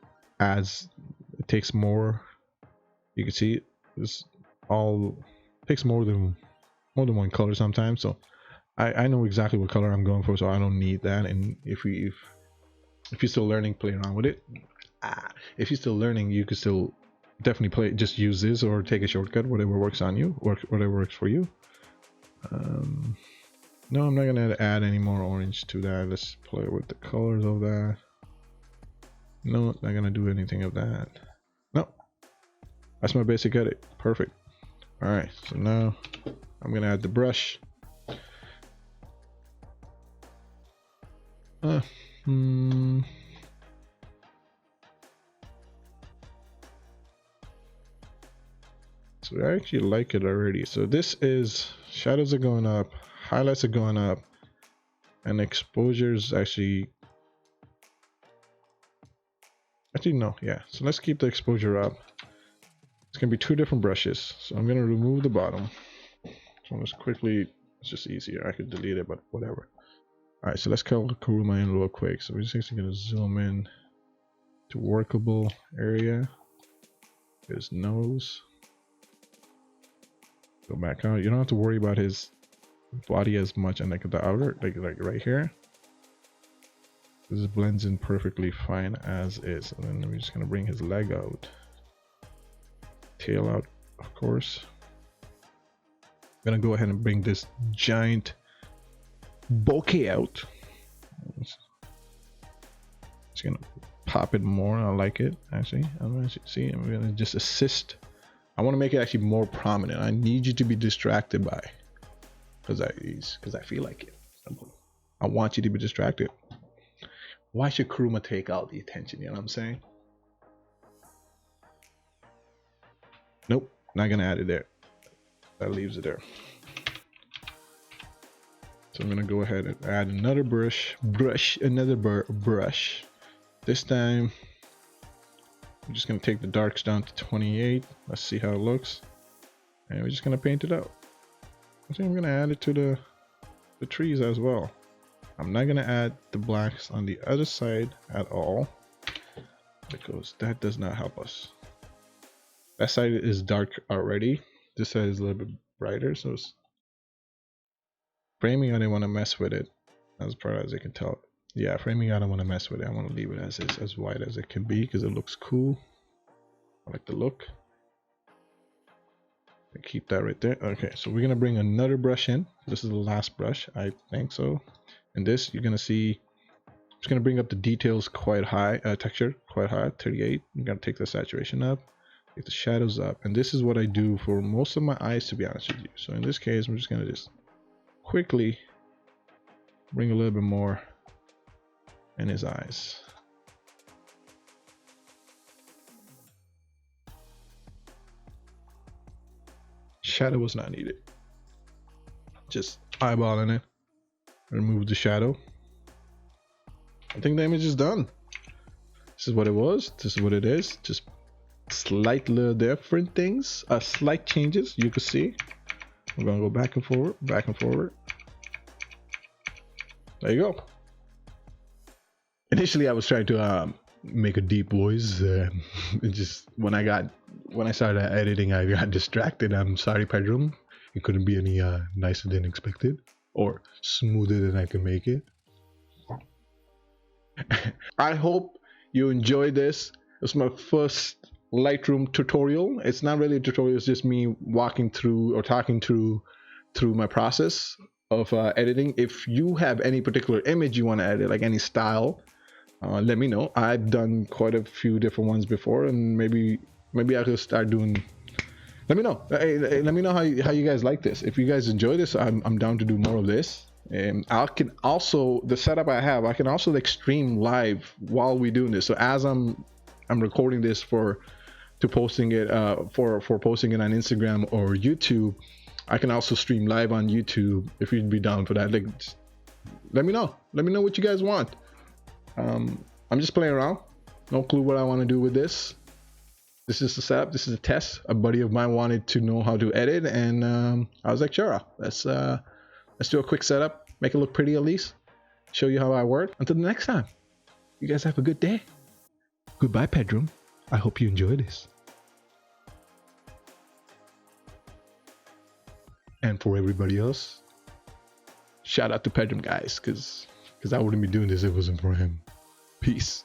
takes more. You can see it's all takes more than one color sometimes. So I know exactly what color I'm going for, so I don't need that. And if you're still learning, play around with it. If you're still learning, you could still definitely just use this or take a shortcut, whatever works on you, or whatever works for you. No, I'm not gonna add any more orange to that. Let's play with the colors of that. No, not gonna do anything of that. No, that's my basic edit. Perfect. All right, so now I'm gonna add the brush. So I actually like it already. So this is shadows are going up, highlights are going up, and exposures actually no, yeah. So let's keep the exposure up. It's gonna be two different brushes. So I'm gonna remove the bottom. So let's quickly, it's just easier. I could delete it, but whatever. All right, so let's call Kuruma in real quick. So we're just actually gonna zoom in to workable area. His nose. Go back out. You don't have to worry about his body as much, and like the outer, like right here. This blends in perfectly fine as is. And then we're just gonna bring his leg out, tail out, of course. I'm gonna go ahead and bring this giant bokeh out. Just gonna pop it more. I like it actually. I'm gonna see. I'm gonna just assist. I want to make it actually more prominent. I need you to be distracted by, because I feel like it. I want you to be distracted. Why should Kuruma take all the attention? You know what I'm saying? Nope, not gonna add it there. That leaves it there. So I'm gonna go ahead and add another brush. This time, I'm just gonna take the darks down to 28. Let's see how it looks, and we're just gonna paint it out. I think I'm gonna add it to the trees as well. I'm not gonna add the blacks on the other side at all, because that does not help us. That side is dark already. This side is a little bit brighter, so it's framing. I didn't want to mess with it as far as I can tell. Yeah, framing, I don't want to mess with it. I want to leave it as is, as white as it can be, because it looks cool. I like the look. Keep that right there. Okay, so we're gonna bring another brush in. This is the last brush, I think so. And this, you're gonna see, it's gonna bring up the details quite high, texture quite high, 38. I'm gonna take the saturation up, take the shadows up, and this is what I do for most of my eyes, to be honest with you. So in this case, I'm just gonna just quickly bring a little bit more in his eyes. Shadow was not needed. Just eyeballing it. remove the shadow. I think the image is done. This is what it was. This is what it is. Just slightly different things, slight changes. You can see. We're gonna go back and forward, back and forward. There you go. Initially, I was trying to make a deep voice. It just when I started editing, I got distracted. I'm sorry, Pedram. It couldn't be any nicer than expected or smoother than I could make it. I hope you enjoyed this. It's my first Lightroom tutorial. It's not really a tutorial, it's just me walking through or talking through my process of editing. If you have any particular image you want to edit, like any style, let me know. I've done quite a few different ones before, and maybe I could start doing. Let me know. Hey, let me know how you guys like this. If you guys enjoy this, I'm down to do more of this. And I can also, the setup I have, I can also like stream live while we doing this. So as I'm recording this to posting it for posting it on Instagram or YouTube, I can also stream live on YouTube if you'd be down for that. Like, let me know what you guys want. I'm just playing around, no clue what I want to do with this. This is the setup, this is a test. A buddy of mine wanted to know how to edit, and I was like, sure, let's do a quick setup, make it look pretty at least, show you how I work. Until the next time, you guys have a good day. Goodbye, Pedram. I hope you enjoy this. And for everybody else, shout out to Pedram, guys, because I wouldn't be doing this if it wasn't for him. Peace.